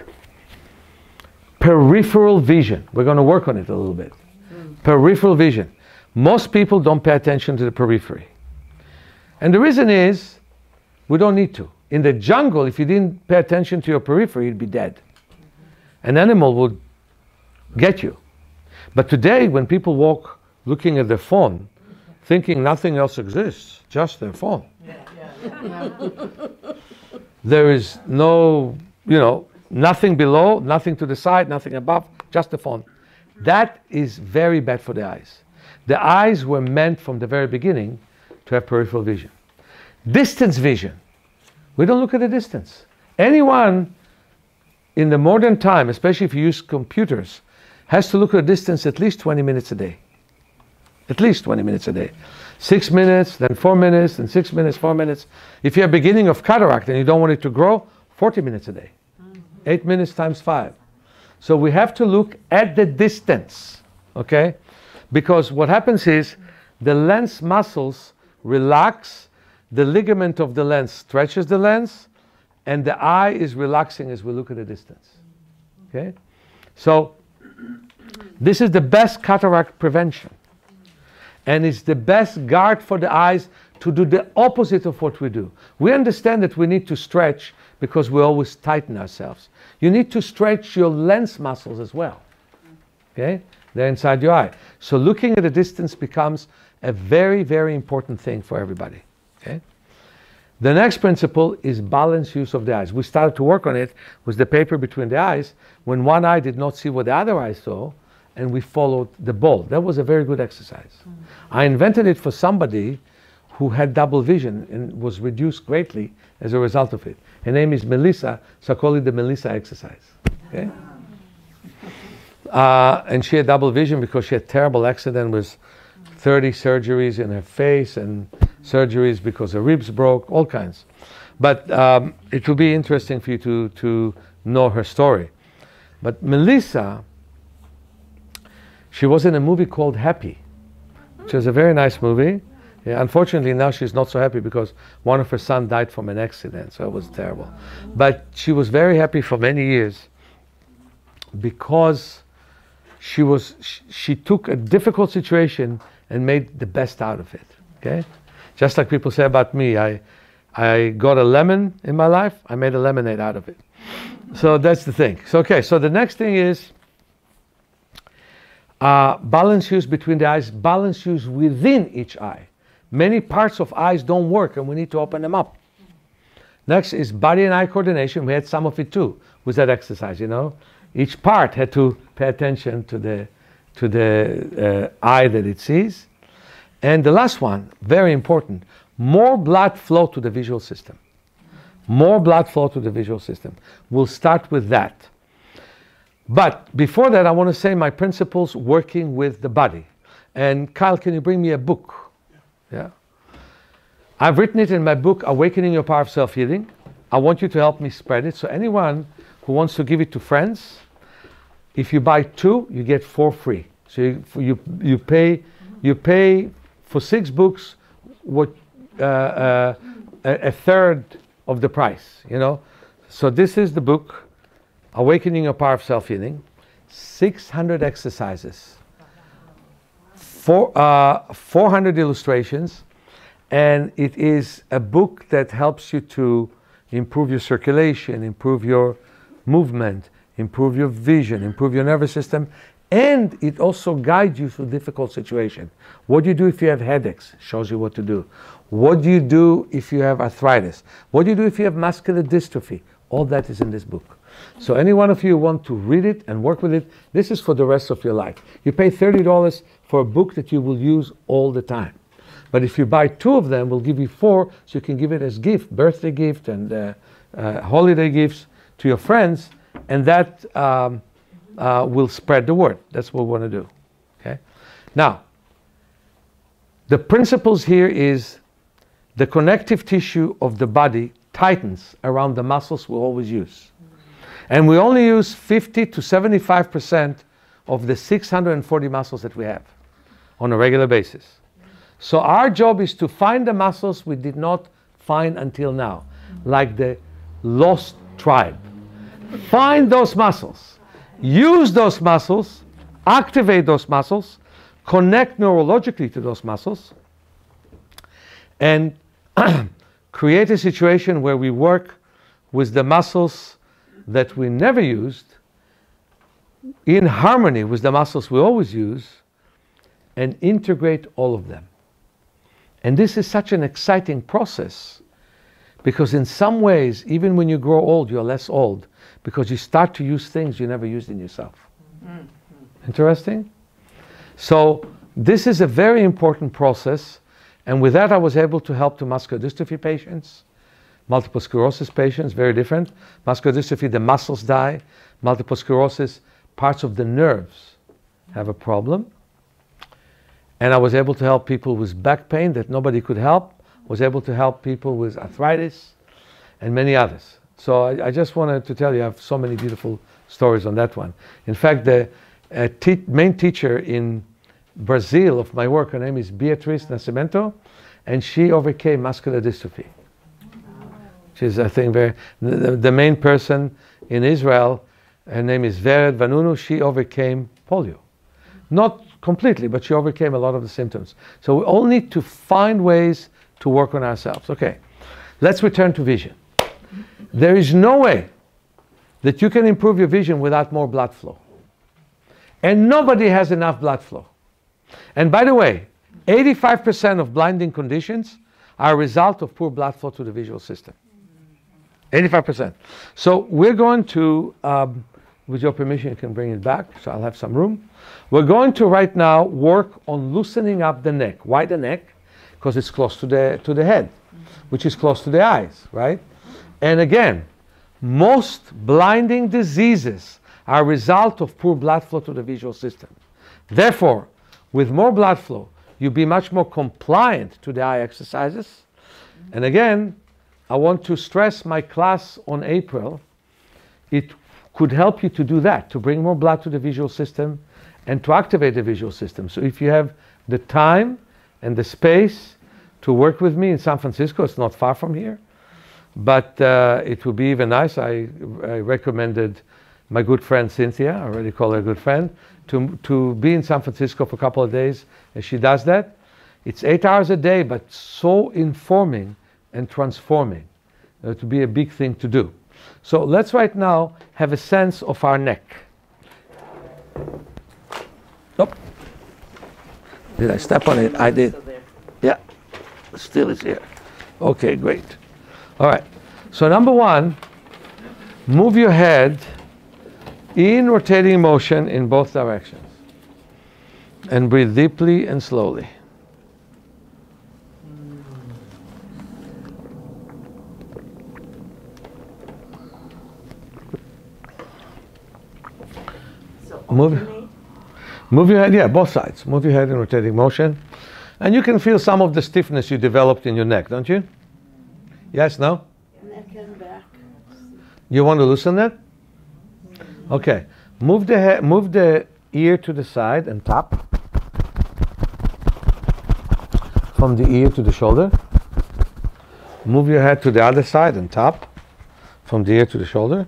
Peripheral vision. We're going to work on it a little bit. Peripheral vision. Most people don't pay attention to the periphery. And the reason is We don't need to. In the jungle, if you didn't pay attention to your periphery, you'd be dead. An animal would get you. But today, when people walk looking at their phone, thinking nothing else exists, just their phone. There is no, nothing below, nothing to the side, nothing above, just the phone. That is very bad for the eyes. The eyes were meant from the very beginning to have peripheral vision. Distance vision. We don't look at the distance. Anyone in the modern time, especially if you use computers, has to look at a distance at least 20 minutes a day. At least 20 minutes a day. 6 minutes, then 4 minutes, then 6 minutes, 4 minutes. If you have beginning of cataract and you don't want it to grow, 40 minutes a day. 8 minutes times 5. So we have to look at the distance, okay? Because what happens is the lens muscles relax, the ligament of the lens stretches the lens, and the eye is relaxing as we look at the distance, okay? So this is the best cataract prevention. And it's the best guard for the eyes to do the opposite of what we do. We understand that we need to stretch because we always tighten ourselves. You need to stretch your lens muscles as well. Okay? They're inside your eye. So looking at the distance becomes a very, very important thing for everybody. Okay? The next principle is balanced use of the eyes. We started to work on it with the paper between the eyes when one eye did not see what the other eye saw, and we followed the ball. That was a very good exercise. I invented it for somebody who had double vision and was reduced greatly as a result of it. Her name is Melissa, so I call it the Melissa exercise. Okay? And she had double vision because she had a terrible accident with 30 surgeries in her face and surgeries because her ribs broke, all kinds. But it will be interesting for you to know her story. But Melissa, she was in a movie called Happy, which was a very nice movie. Yeah, unfortunately, now she's not so happy because one of her sons died from an accident, so it was terrible. But she was very happy for many years because she took a difficult situation and made the best out of it. Okay, just like people say about me, I got a lemon in my life, I made a lemonade out of it. So that's the thing. So okay, so the next thing is balance use between the eyes, balance use within each eye. Many parts of eyes don't work and we need to open them up. Next is body and eye coordination. We had some of it too with that exercise, Each part had to pay attention to the eye that it sees. And the last one, very important, more blood flow to the visual system. More blood flow to the visual system. We'll start with that. But before that, I want to say my principles working with the body. And Kyle, can you bring me a book? Yeah. I've written it in my book, Awakening Your Power of Self-Healing. I want you to help me spread it. So anyone who wants to give it to friends, if you buy 2, you get 4 free. So you pay for 6 books what a third of the price. So this is the book, Awakening Your Power of Self-Healing. 600 exercises, 400 illustrations, and it is a book that helps you to improve your circulation, improve your movement, improve your vision, improve your nervous system, and it also guides you through difficult situations. What do you do if you have headaches? Shows you what to do. What do you do if you have arthritis? What do you do if you have muscular dystrophy? All that is in this book. So any one of you want to read it and work with it, this is for the rest of your life. You pay $30 for a book that you will use all the time. But if you buy 2 of them, we'll give you 4, so you can give it as gift, birthday gift and holiday gifts to your friends, and that will spread the word. That's what we want to do. Okay? Now, the principles here is the connective tissue of the body tightens around the muscles we always use. And we only use 50 to 75% of the 640 muscles that we have on a regular basis. So our job is to find the muscles we did not find until now, like the lost tribe. Find those muscles, use those muscles, activate those muscles, connect neurologically to those muscles, and create a situation where we work with the muscles that we never used in harmony with the muscles we always use and integrate all of them. And this is such an exciting process because in some ways, even when you grow old, you're less old because you start to use things you never used in yourself. Mm-hmm. Interesting? So this is a very important process. And with that, I was able to help the muscular dystrophy patients, multiple sclerosis patients, very different. Muscular dystrophy, the muscles die. Multiple sclerosis, parts of the nerves have a problem. And I was able to help people with back pain that nobody could help. Was able to help people with arthritis and many others. So I just wanted to tell you, I have so many beautiful stories on that one. In fact, the main teacher in Brazil of my work, her name is Beatriz Nascimento, and she overcame muscular dystrophy. She's, I think, the main person in Israel, her name is Vered Vanunu, she overcame polio. Not completely, but she overcame a lot of the symptoms. So we all need to find ways to work on ourselves. Okay, let's return to vision. There is no way that you can improve your vision without more blood flow. And nobody has enough blood flow. And by the way, 85% of blinding conditions are a result of poor blood flow to the visual system. 85%. So we're going to, with your permission, you can bring it back, so I'll have some room. We're going to right now work on loosening up the neck. Why the neck? Because it's close to the head, which is close to the eyes, right? And again, most blinding diseases are a result of poor blood flow to the visual system. Therefore, with more blood flow, you'll be much more compliant to the eye exercises. And again, I want to stress my class on April. It could help you to do that, to bring more blood to the visual system and to activate the visual system. So if you have the time and the space to work with me in San Francisco, it's not far from here, but it would be even nice. I recommended my good friend Cynthia, I already call her a good friend, to be in San Francisco for a couple of days, and she does that. It's 8 hours a day, but so informing and transforming. To be a big thing to do. So let's right now have a sense of our neck. Oh. Did I step on it? I did. Yeah, still is here. Okay, great. All right, so number one, move your head in rotating motion in both directions. And breathe deeply and slowly. Move your head, yeah, both sides. Move your head in rotating motion. And you can feel some of the stiffness you developed in your neck, don't you? Yes, no? Neck and back. You want to loosen that? Okay. Move the head, move the ear to the side and top. From the ear to the shoulder. Move your head to the other side and top. From the ear to the shoulder.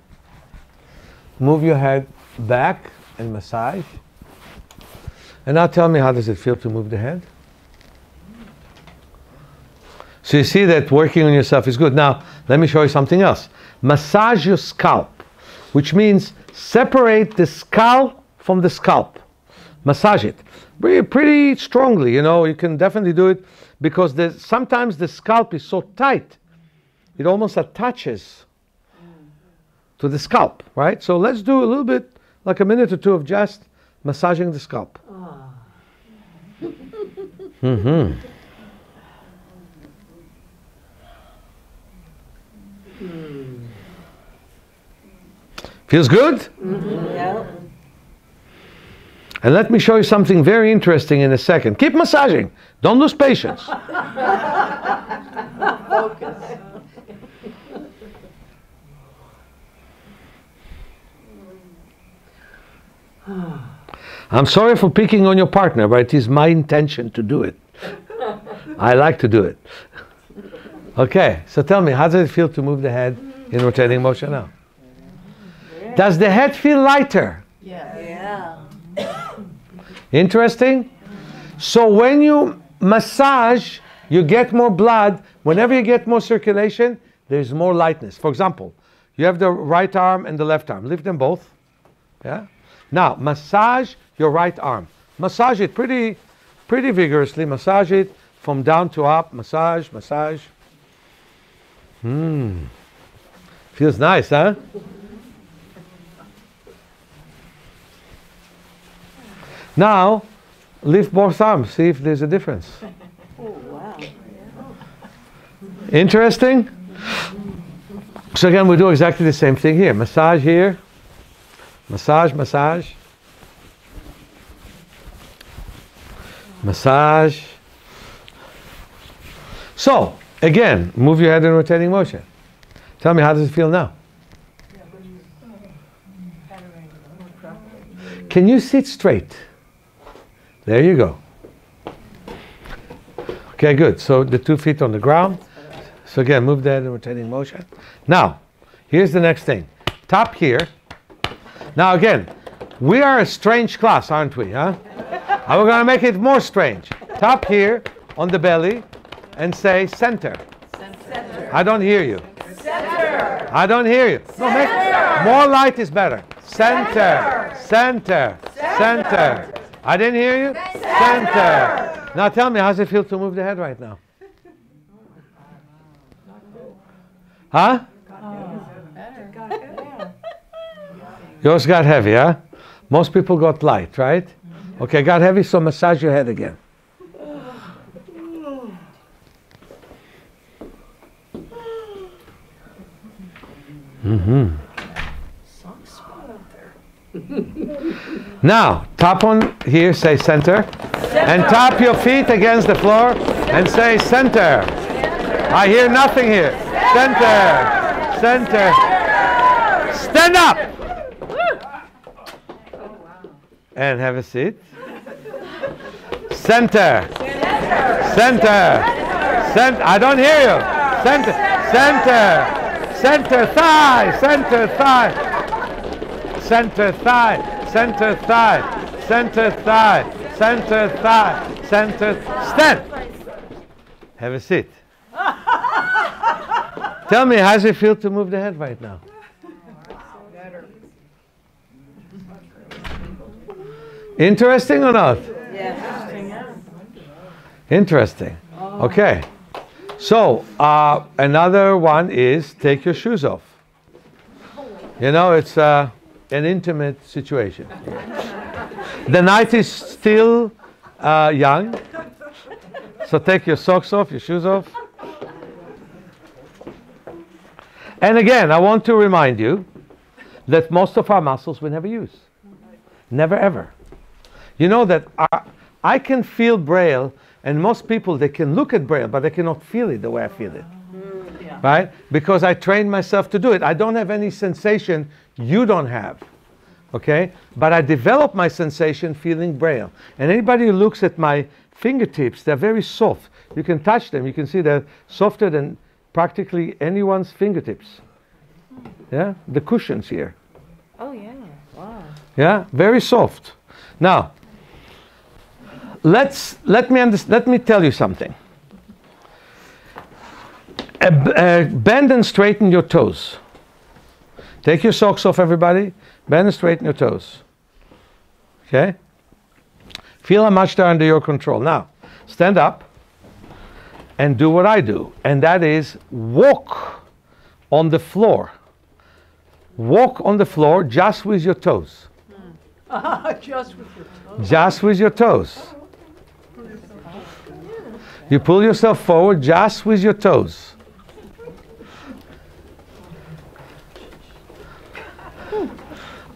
Move your head back and massage. And now tell me, how does it feel to move the head? So you see that working on yourself is good. Now, let me show you something else. Massage your scalp, which means separate the skull from the scalp. Massage it pretty strongly, you know. You can definitely do it because sometimes the scalp is so tight, it almost attaches to the scalp, right? So let's do a little bit, like a minute or two of just massaging the scalp. Mm-hmm. Feels good? Mm-hmm. Yeah. And let me show you something very interesting in a second. Keep massaging. Don't lose patience. Focus. I'm sorry for picking on your partner, but it is my intention to do it. I like to do it. Okay, so tell me, how does it feel to move the head in rotating motion now? Yeah. Does the head feel lighter? Yeah. Interesting. So when you massage, You get more blood. Whenever you get more circulation, there's more lightness. For example, you have the right arm and the left arm. Lift them both. Yeah. Now, massage your right arm. Massage it pretty vigorously. Massage it from down to up. Massage, massage. Feels nice, huh? Now, lift both arms. See if there's a difference. Oh, wow. Interesting? So again, we do exactly the same thing here. Massage here. Massage, massage. Massage. So, again, move your head in rotating motion. Tell me, how does it feel now? Can you sit straight? There you go. Okay, good. So the 2 feet on the ground. So again, move the head in rotating motion. Now, here's the next thing. Top here. Now again, we are a strange class, aren't we, huh? And we're going to make it more strange. Top here on the belly and say center. Center. I don't hear you. Center. I don't hear you. No, make more light is better. Center. Center. Center. I didn't hear you. Center. Now tell me, how does it feel to move the head right now? Huh? Yours got heavy, huh? Most people got light, right? Okay, got heavy, so massage your head again. Now, tap on here, say center. And tap your feet against the floor and say center. I hear nothing here. Center. Center. Stand up. And have a seat. Center. Center. Center. I don't hear you. Center. Center. Center thigh. Center thigh. Center thigh. Center thigh. Center thigh. Center thigh. Center. Stand. Have a seat. Tell me, how does it feel to move the head right now? Interesting or not? Yes. Interesting. Okay. So, another one is take your shoes off. You know, it's an intimate situation. The night is still young. So take your socks off, your shoes off. And again, I want to remind you that most of our muscles we never use. Never ever. You know that I can feel Braille, and most people, they can look at Braille, but they cannot feel it the way I feel it. Yeah. Right? Because I trained myself to do it. I don't have any sensation you don't have. Okay? But I developed my sensation feeling Braille. And anybody who looks at my fingertips, they're very soft. You can touch them. You can see they're softer than practically anyone's fingertips. Yeah? The cushions here. Oh, yeah. Wow. Yeah? Very soft. Now, let me tell you something. Bend and straighten your toes. Take your socks off, everybody. Bend and straighten your toes. Okay? Feel how much they're under your control. Now, stand up and do what I do. And that is walk on the floor. Walk on the floor just with your toes. Just with your toes. Just with your toes. You pull yourself forward just with your toes.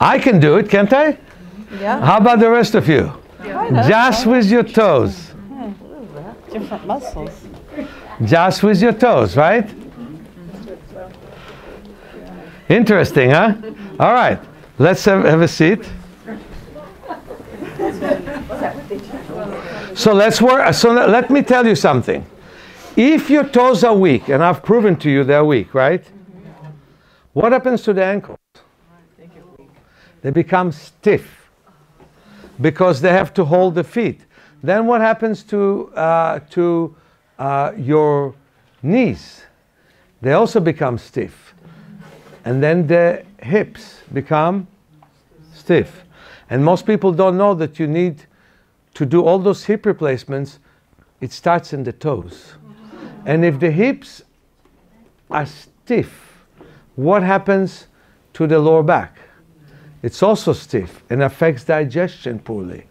I can do it, can't I? Yeah. How about the rest of you? Yeah. Just with your toes. Different muscles. Just with your toes, right? Interesting, huh? All right. Let's have a seat. So let's work. So let me tell you something. If your toes are weak, and I've proven to you they're weak, right? What happens to the ankles? They become stiff because they have to hold the feet. Then what happens to your knees, they also become stiff. And then the hips become stiff. And most people don't know that you need to do all those hip replacements. It starts in the toes. And if the hips are stiff, what happens to the lower back? It's also stiff and affects digestion poorly.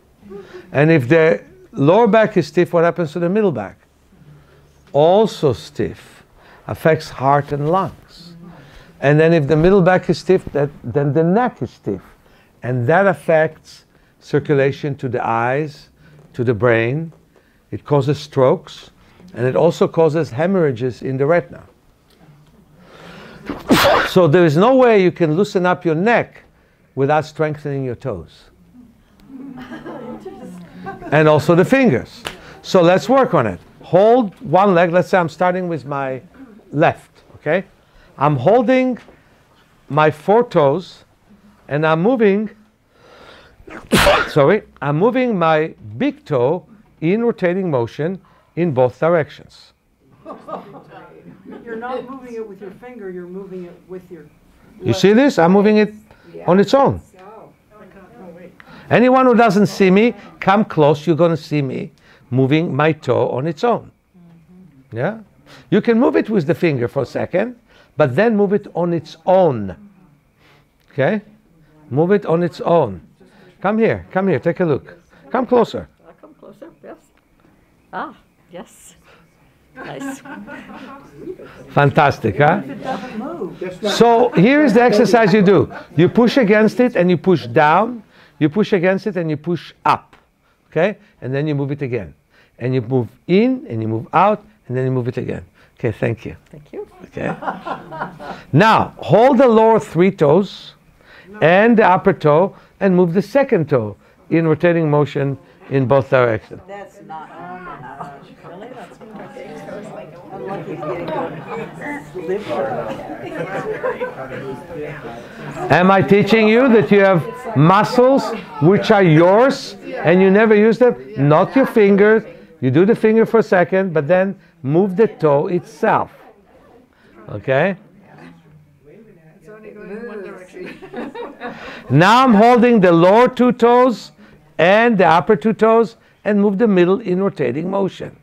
And if the lower back is stiff, what happens to the middle back? Also stiff, affects heart and lungs. And then if the middle back is stiff, then the neck is stiff. And that affects circulation to the eyes, to the brain. It causes strokes, and it also causes hemorrhages in the retina. So there is no way you can loosen up your neck without strengthening your toes. And also the fingers. So let's work on it. Hold one leg. Let's say I'm starting with my left, okay? I'm holding my 4 toes, and I'm moving, I'm moving my big toe in rotating motion in both directions. You're not moving it with your finger, you're moving it with your... You see this? I'm moving it on its own. Anyone who doesn't see me, come close, you're going to see me moving my toe on its own. Yeah? You can move it with the finger for a second, but then move it on its own. Okay? Move it on its own. Come here, take a look. Come closer. I'll come closer, yes. Ah, yes. Nice. Fantastic, huh? So here is the exercise you do. You push against it and you push down. You push against it and you push up. Okay? And then you move it again. And you move in and you move out and then you move it again. Okay, thank you. Thank you. Okay. Now, hold the lower 3 toes and the upper toe and move the second toe in rotating motion in both directions. That's not... Really? That's Am I teaching you that you have muscles which are yours and you never use them? Not your fingers. You do the finger for a second, but then move the toe itself. Okay? It's only going in one direction. Now I'm holding the lower 2 toes and the upper 2 toes and move the middle in rotating motion.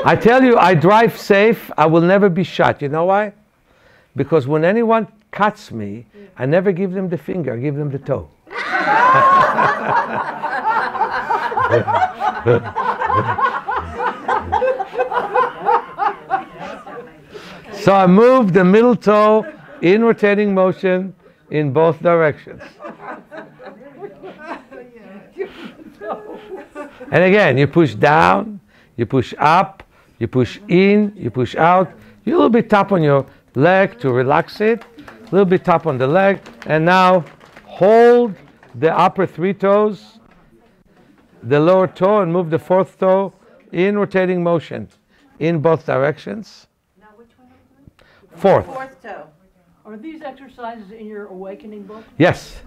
I tell you, I drive safe. I will never be shot. You know why? Because when anyone cuts me, I never give them the finger. I give them the toe. So I move the middle toe in rotating motion in both directions. And again, you push down, you push up, you push in, you push out. You a little bit tap on your leg to relax it. A little bit tap on the leg. And now hold the upper 3 toes, the lower toe, and move the 4th toe in rotating motion in both directions. Now which one are we doing? 4th. 4th toe. Are these exercises in your awakening book? Yes.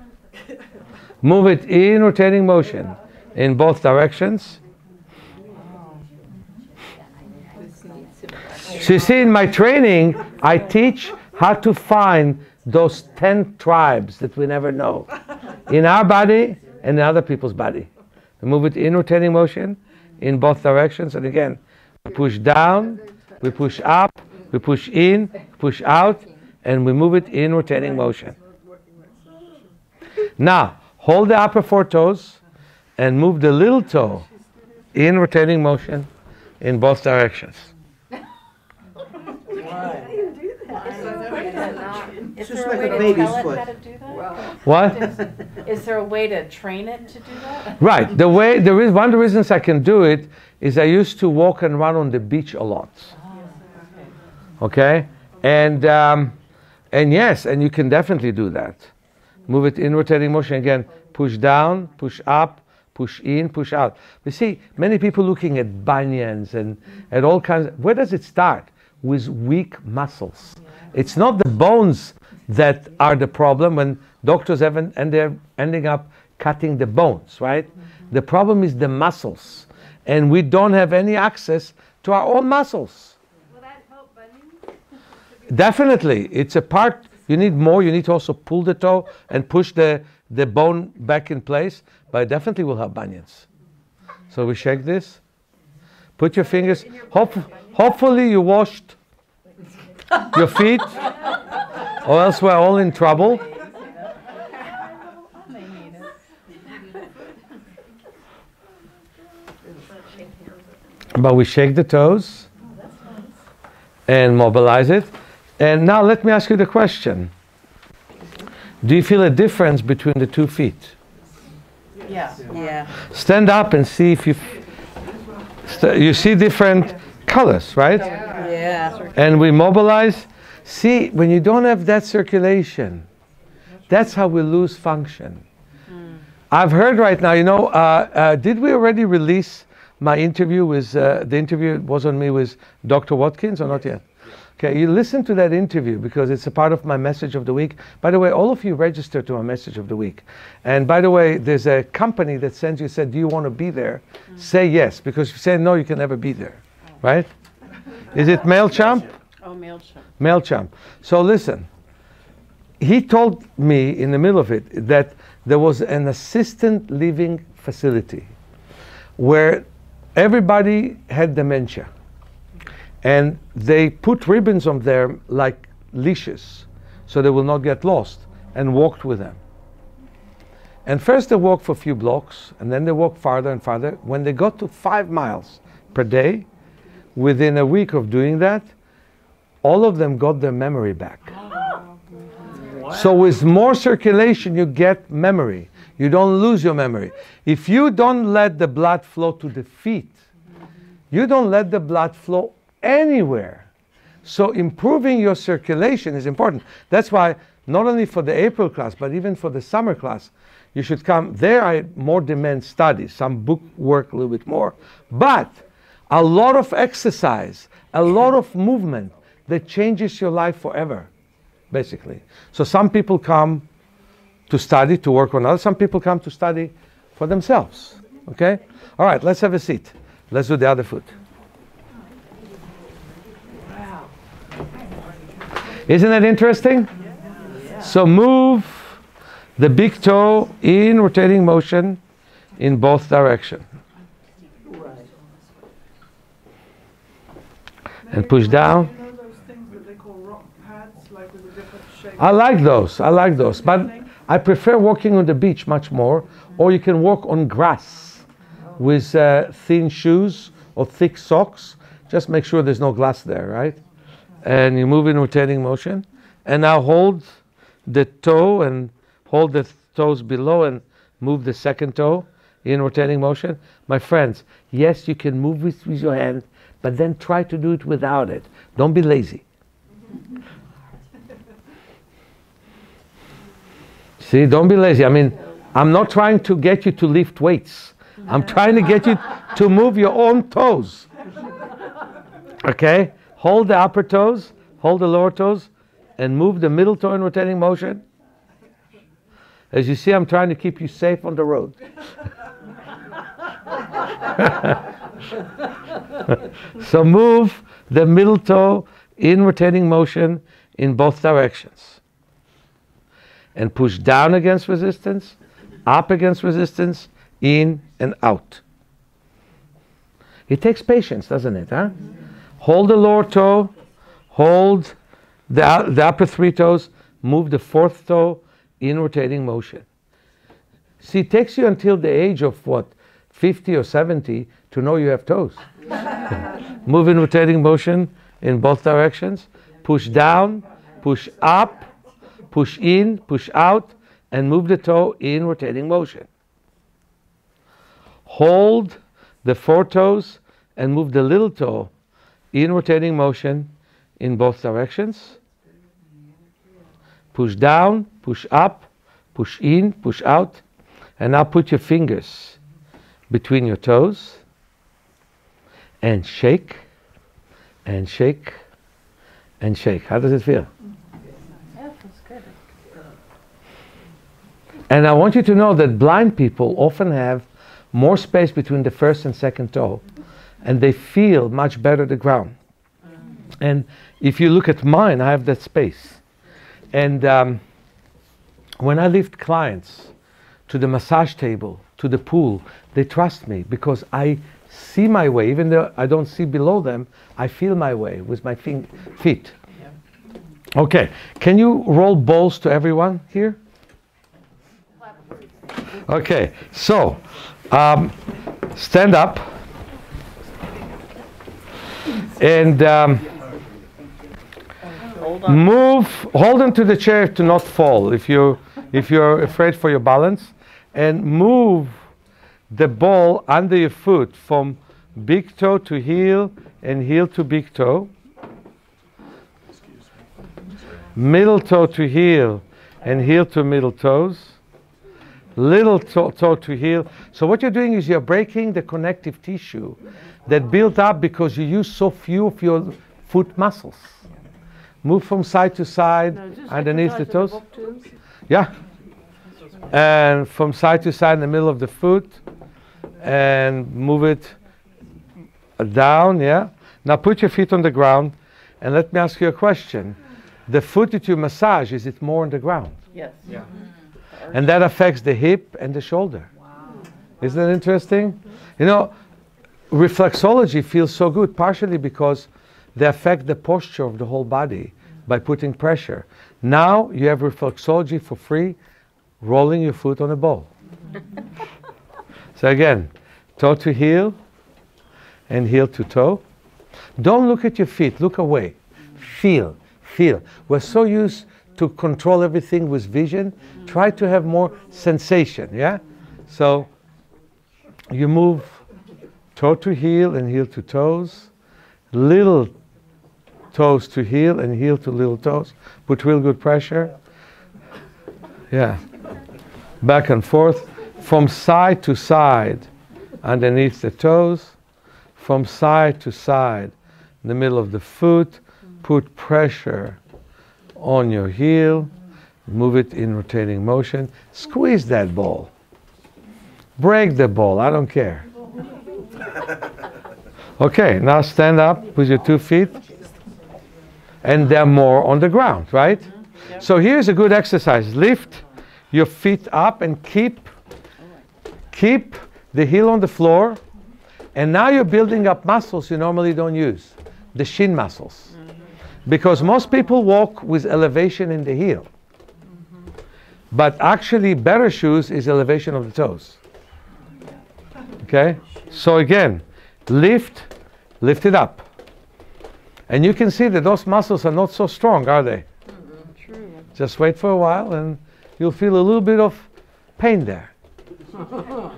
Move it in rotating motion in both directions. So you see, in my training, I teach how to find those 10 tribes that we never know in our body and in other people's body. We move it in rotating motion in both directions. And again, we push down, we push up, we push in, push out, and we move it in rotating motion. Now, hold the upper 4 toes and move the little toe in rotating motion in both directions. Is there a way to tell it how to do that? What? Is there a way to train it to do that? Right. One of the reasons I can do it is I used to walk and run on the beach a lot. Okay? And yes, and you can definitely do that. Move it in rotating motion again. Push down, push up, push in, push out. You see, many people looking at bunions and at all kinds. Where does it start? With weak muscles. It's not the bones that are the problem when doctors and they're ending up cutting the bones, right? The problem is the muscles. and we don't have any access to our own muscles. Will that help bunions? Definitely. It's a part, you need more, you need to also pull the toe and push the bone back in place, but it definitely will help bunions. So we shake this. Put your fingers, hopefully you washed your feet, or else we're all in trouble. But we shake the toes and mobilize it. And now let me ask you the question. Do you feel a difference between the 2 feet? Yeah. Yeah. Stand up and see if you see different colors, right? Yeah. And we mobilize. See, when you don't have that circulation, that's how we lose function. I've heard right now, did we already release my interview with, the interview was on me with Dr. Watkins or not yet? Okay, you listen to that interview because it's a part of my message of the week. By the way, all of you register to my message of the week. And by the way, there's a company that sends you, said, do you want to be there? Say yes, because if you say no, you can never be there, right? Is it MailChimp? Oh, MailChimp. MailChimp. So listen, he told me in the middle of it that there was an assisted living facility where everybody had dementia. And they put ribbons on them like leashes so they will not get lost, and walked with them. And first they walked for a few blocks, and then they walked farther and farther. When they got to 5 miles per day, within a week of doing that, all of them got their memory back. So with more circulation, you get memory. You don't lose your memory. If you don't let the blood flow to the feet, you don't let the blood flow anywhere. So improving your circulation is important. That's why not only for the April class, but even for the summer class, you should come. There I more demand studies, some book work a little bit more. But a lot of exercise, a lot of movement that changes your life forever, basically. So some people come to study, to work on others. Some people come to study for themselves. Okay? All right, let's have a seat. Let's do the other foot. Isn't that interesting? Yeah. So move the big toe in rotating motion in both directions. And push down. You know those things that they call rock pads, like with a different shape? I like those. But I prefer walking on the beach much more. Or you can walk on grass with thin shoes or thick socks. Just make sure there's no glass there, right? And you move in rotating motion. And now hold the toe and hold the toes below and move the second toe in rotating motion. My friends, yes, you can move with your hand, but then try to do it without it. Don't be lazy. See, don't be lazy. I mean, I'm not trying to get you to lift weights. I'm trying to get you to move your own toes. Okay? Hold the upper toes, hold the lower toes, and move the middle toe in rotating motion. As you see, I'm trying to keep you safe on the road. So move the middle toe in rotating motion in both directions. And push down against resistance, up against resistance, in and out. It takes patience, doesn't it? Huh? Hold the lower toe, hold the upper 3 toes, move the 4th toe in rotating motion. See, it takes you until the age of what, 50 or 70 to know you have toes. Move in rotating motion in both directions. Push down, push up, push in, push out, and move the toe in rotating motion. Hold the 4 toes and move the little toe in rotating motion in both directions. Push down, push up, push in, push out. And now put your fingers between your toes and shake, and shake, and shake. How does it feel? Yeah, it feels good. And I want you to know that blind people often have more space between the first and second toe, and they feel much better the ground. And if you look at mine, I have that space. And when I lift clients to the massage table, to the pool, they trust me because I see my way. Even though I don't see below them, I feel my way with my feet. Okay, can you roll balls to everyone here? Okay, so stand up and move, hold on to the chair to not fall if you're afraid for your balance, and move the ball under your foot from big toe to heel and heel to big toe, middle toe to heel and heel to middle toes, little toe to heel. So what you're doing is you're breaking the connective tissue that built up because you use so few of your foot muscles. Move from side to side underneath the toes. Yeah. And from side to side in the middle of the foot. And move it down, yeah. Now put your feet on the ground and let me ask you a question. The foot that you massage, is it more on the ground? Yes. Yeah. And that affects the hip and the shoulder. Wow. Isn't that interesting? You know, reflexology feels so good, partially because they affect the posture of the whole body by putting pressure. Now you have reflexology for free, rolling your foot on a ball. So again, toe to heel and heel to toe. Don't look at your feet, look away. Feel, feel. We're so used to control everything with vision. Try to have more sensation, yeah? So you move toe to heel and heel to toes, little toes to heel and heel to little toes. Put real good pressure. Yeah. Back and forth. From side to side underneath the toes. From side to side in the middle of the foot. Put pressure on your heel. Move it in rotating motion. Squeeze that ball. Break the ball. I don't care. Okay, now stand up with your 2 feet. And they're more on the ground, right? Yep. So here's a good exercise. Lift your feet up and keep the heel on the floor. And now you're building up muscles you normally don't use. The shin muscles. Because most people walk with elevation in the heel. But actually better shoes is elevation of the toes. Okay? So again, lift it up. And you can see that those muscles are not so strong, are they? True. Just wait for a while and you'll feel a little bit of pain there. Knees a little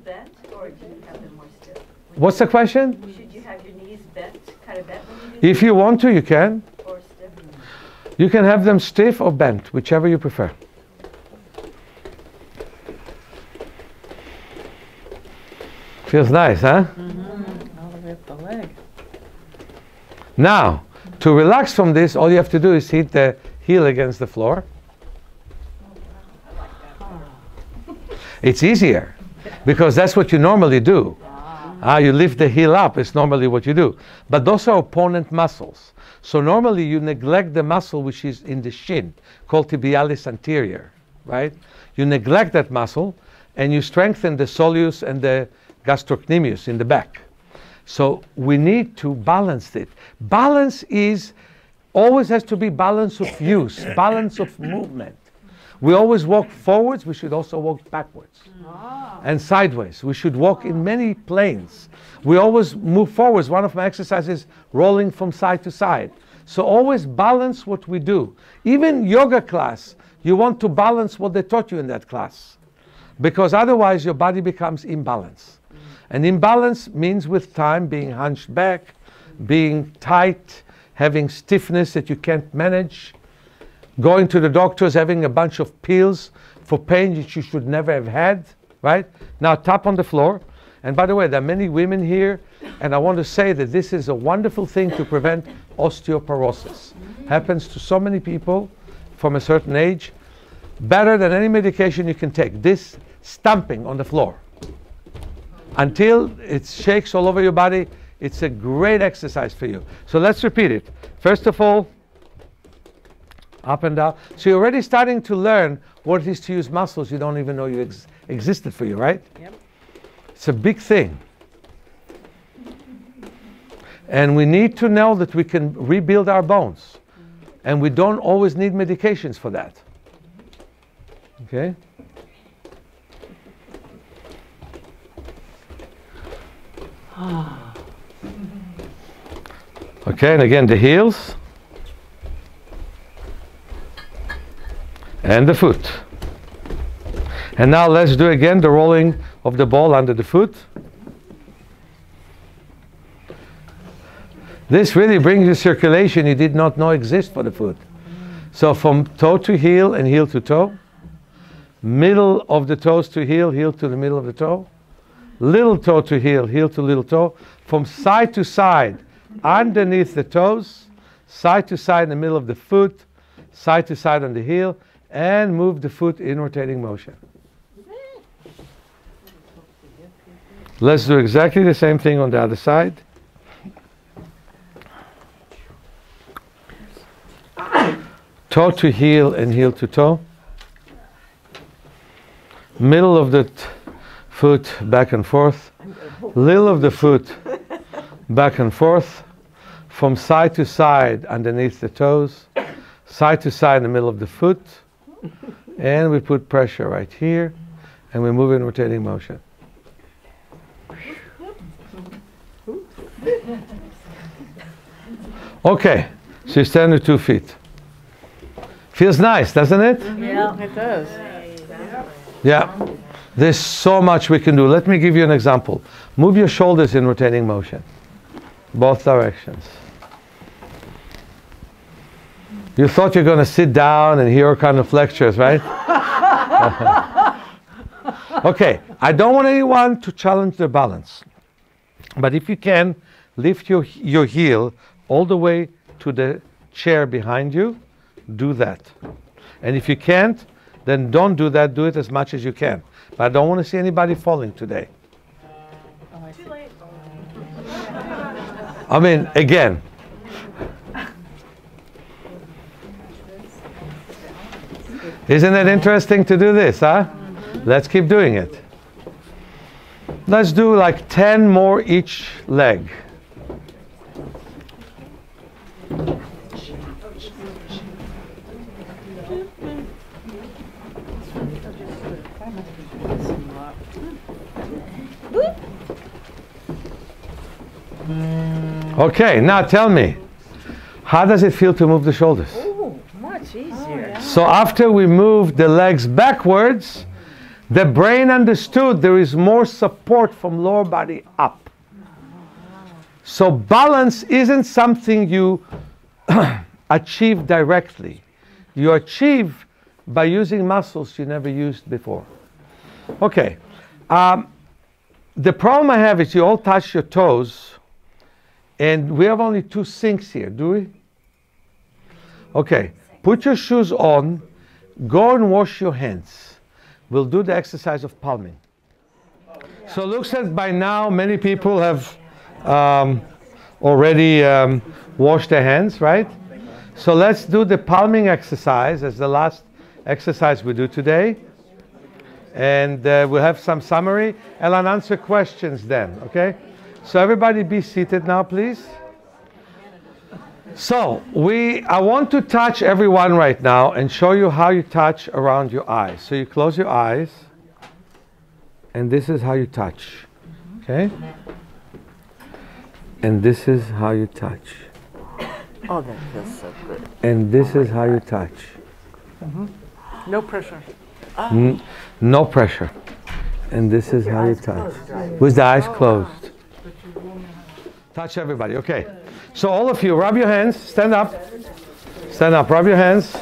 bent, or do you have them more stiff? What's the question? Should you have your knees bent, kind of bent when you do If you want to, you can. or stiff? You can have them stiff or bent, whichever you prefer. Feels nice, huh? All the way up the leg. Now, to relax from this, all you have to do is hit the heel against the floor. It's easier because that's what you normally do. You lift the heel up, it's normally what you do. But those are opponent muscles. So normally you neglect the muscle which is in the shin, called tibialis anterior, right? You neglect that muscle and you strengthen the soleus and the gastrocnemius in the back. So we need to balance it. Balance always has to be balance of use, balance of movement. We always walk forwards, we should also walk backwards. And sideways. We should walk in many planes. We always move forwards. One of my exercises is rolling from side to side. So always balance what we do. Even yoga class, you want to balance what they taught you in that class. Because otherwise your body becomes imbalanced. And imbalance means with time being hunched back, being tight, having stiffness that you can't manage, going to the doctors, having a bunch of pills for pain that you should never have had, right? Now tap on the floor. And by the way, there are many women here, and I want to say that this is a wonderful thing to prevent osteoporosis. Happens to so many people from a certain age. Better than any medication you can take. This stamping on the floor. until it shakes all over your body. It's a great exercise for you. So let's repeat it. First of all, up and down. So you're already starting to learn what it is to use muscles you don't even know you existed for you, right? Yep. It's a big thing. And we need to know that we can rebuild our bones. And we don't always need medications for that. Okay? Okay, and again the heels. And the foot. And now let's do again the rolling of the ball under the foot. This really brings you circulation you did not know exist for the foot. So from toe to heel and heel to toe. Middle of the toes to heel, heel to the middle of the toe. Little toe to heel, heel to little toe. From side to side, underneath the toes. Side to side in the middle of the foot. Side to side on the heel. And move the foot in rotating motion. Let's do exactly the same thing on the other side. Toe to heel and heel to toe. Middle of the foot back and forth. Little of the foot back and forth. From side to side underneath the toes. Side to side in the middle of the foot. And we put pressure right here. And we move in rotating motion. Okay, so you stand with 2 feet. Feels nice, doesn't it? Yeah, it does. Yeah. There's so much we can do. Let me give you an example. Move your shoulders in rotating motion. Both directions. You thought you're going to sit down and hear kind of lectures, right? Okay, I don't want anyone to challenge their balance. But if you can, lift your heel all the way to the chair behind you, do that. And if you can't, then don't do that. Do it as much as you can. But I don't want to see anybody falling today. Too late. I mean, again. Isn't it interesting to do this, huh? Let's keep doing it. Let's do like 10 more each leg. Okay, now tell me, how does it feel to move the shoulders? Ooh, much easier. So after we move the legs backwards, the brain understood there is more support from lower body up. So balance isn't something you achieve directly. You achieve by using muscles you never used before. Okay. The problem I have is you all touch your toes, and we have only 2 sinks here, do we? Okay. Put your shoes on. Go and wash your hands. We'll do the exercise of palming. So it looks like by now many people have already washed their hands, right? So let's do the palming exercise as the last exercise we do today. And we'll have some summary and I'll answer questions then, okay? So everybody be seated now, please. So I want to touch everyone right now and show you how you touch around your eyes. So you close your eyes and this is how you touch, okay? And this is how you touch. Oh, that feels so good. And this is how you touch. No pressure. No pressure. And this is how you touch. With the eyes closed. Touch everybody, okay. So all of you, rub your hands, stand up. Stand up, rub your hands.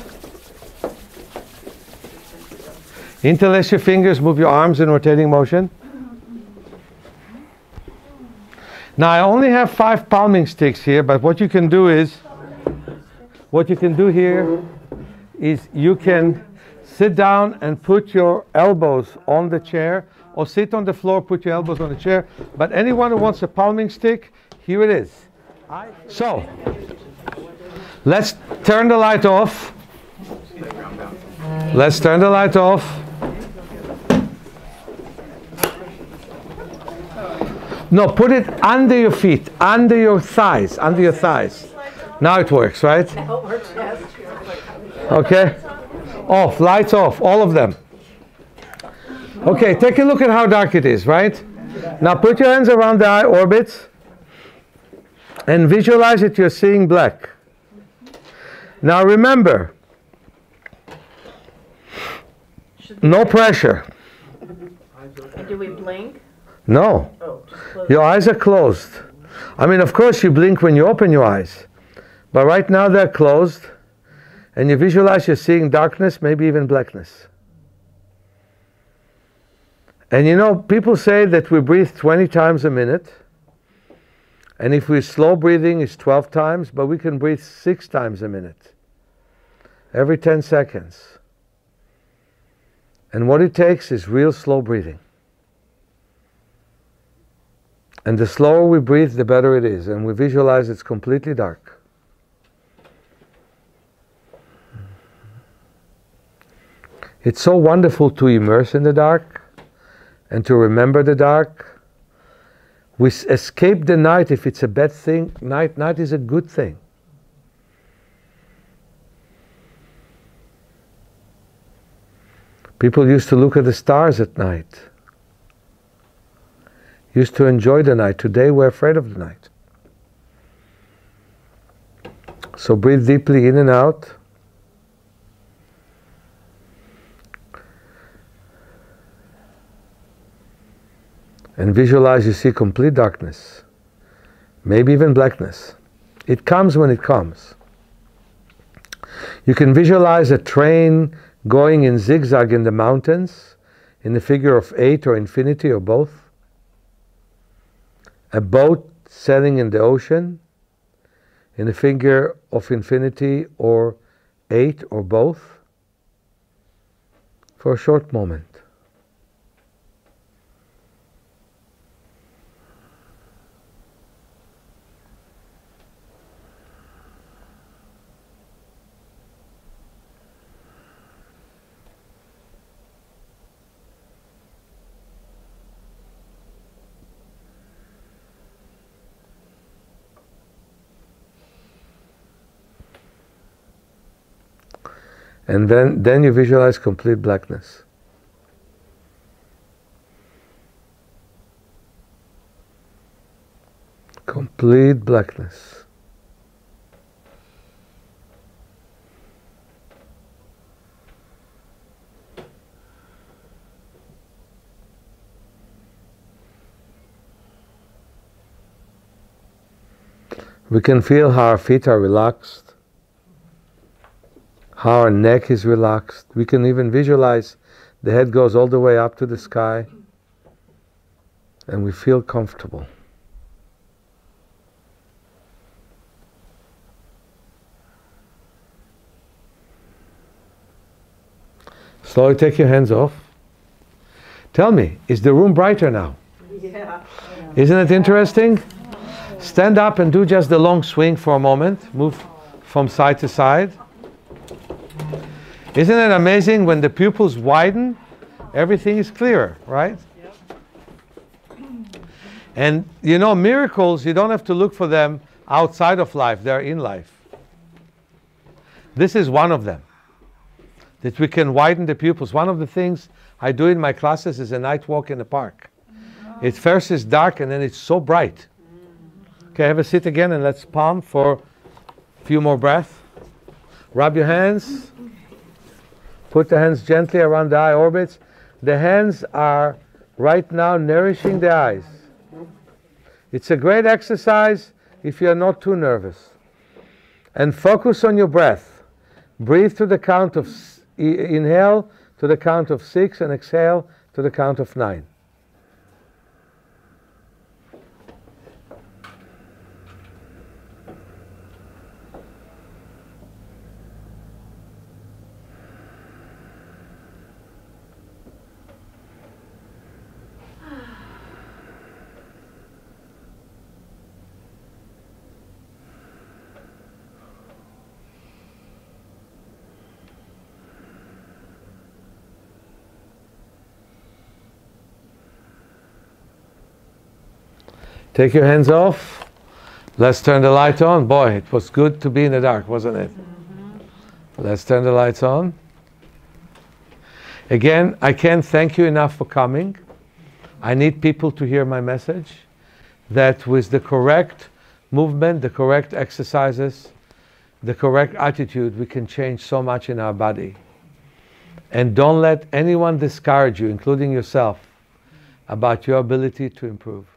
Interlace your fingers, move your arms in rotating motion. Now I only have 5 palming sticks here, but what you can do here is you can sit down and put your elbows on the chair or sit on the floor, put your elbows on the chair. But anyone who wants a palming stick, here it is. So, let's turn the light off. Let's turn the light off. No, put it under your feet, under your thighs, under your thighs. Now it works, right? Now it works, yes. Okay. Off, lights off, all of them. Okay, take a look at how dark it is, right? Now put your hands around the eye orbits and visualize that you're seeing black. Now remember, no pressure. And do we blink? No. Oh, just close. Your eyes are closed. I mean, of course you blink when you open your eyes, but right now they're closed, and you visualize you're seeing darkness, maybe even blackness. And you know, people say that we breathe 20 times a minute, and if we're slow breathing, it's 12 times, but we can breathe 6 times a minute, every 10 seconds. And what it takes is real slow breathing. And the slower we breathe, the better it is. And we visualize it's completely dark. It's so wonderful to immerse in the dark and to remember the dark. We escape the night if it's a bad thing. Night is a good thing. People used to look at the stars at night. Used to enjoy the night. Today we're afraid of the night. So breathe deeply in and out. And visualize you see complete darkness. Maybe even blackness. It comes when it comes. You can visualize a train going in zigzag in the mountains, in the figure of 8 or infinity or both. A boat sailing in the ocean, in the figure of infinity or 8 or both, for a short moment. And then you visualize complete blackness. Complete blackness. We can feel how our feet are relaxed, how our neck is relaxed. We can even visualize the head goes all the way up to the sky, and we feel comfortable. Slowly take your hands off. Tell me, is the room brighter now? Yeah. Isn't it interesting? Stand up and do just the long swing for a moment. Move from side to side. Isn't it amazing when the pupils widen, everything is clearer, right? Yep. And you know, miracles, you don't have to look for them outside of life, they're in life. This is one of them, that we can widen the pupils. One of the things I do in my classes is a night walk in the park. It first is dark and then it's so bright. Okay, have a seat again and let's palm for a few more breaths. Rub your hands. Put the hands gently around the eye orbits. The hands are right now nourishing the eyes. It's a great exercise if you are not too nervous. And focus on your breath. Breathe to the count of, inhale to the count of 6 and exhale to the count of 9. Take your hands off. Let's turn the light on. Boy, it was good to be in the dark, wasn't it? Let's turn the lights on. Again, I can't thank you enough for coming. I need people to hear my message, that with the correct movement, the correct exercises, the correct attitude, we can change so much in our body. And don't let anyone discourage you, including yourself, about your ability to improve.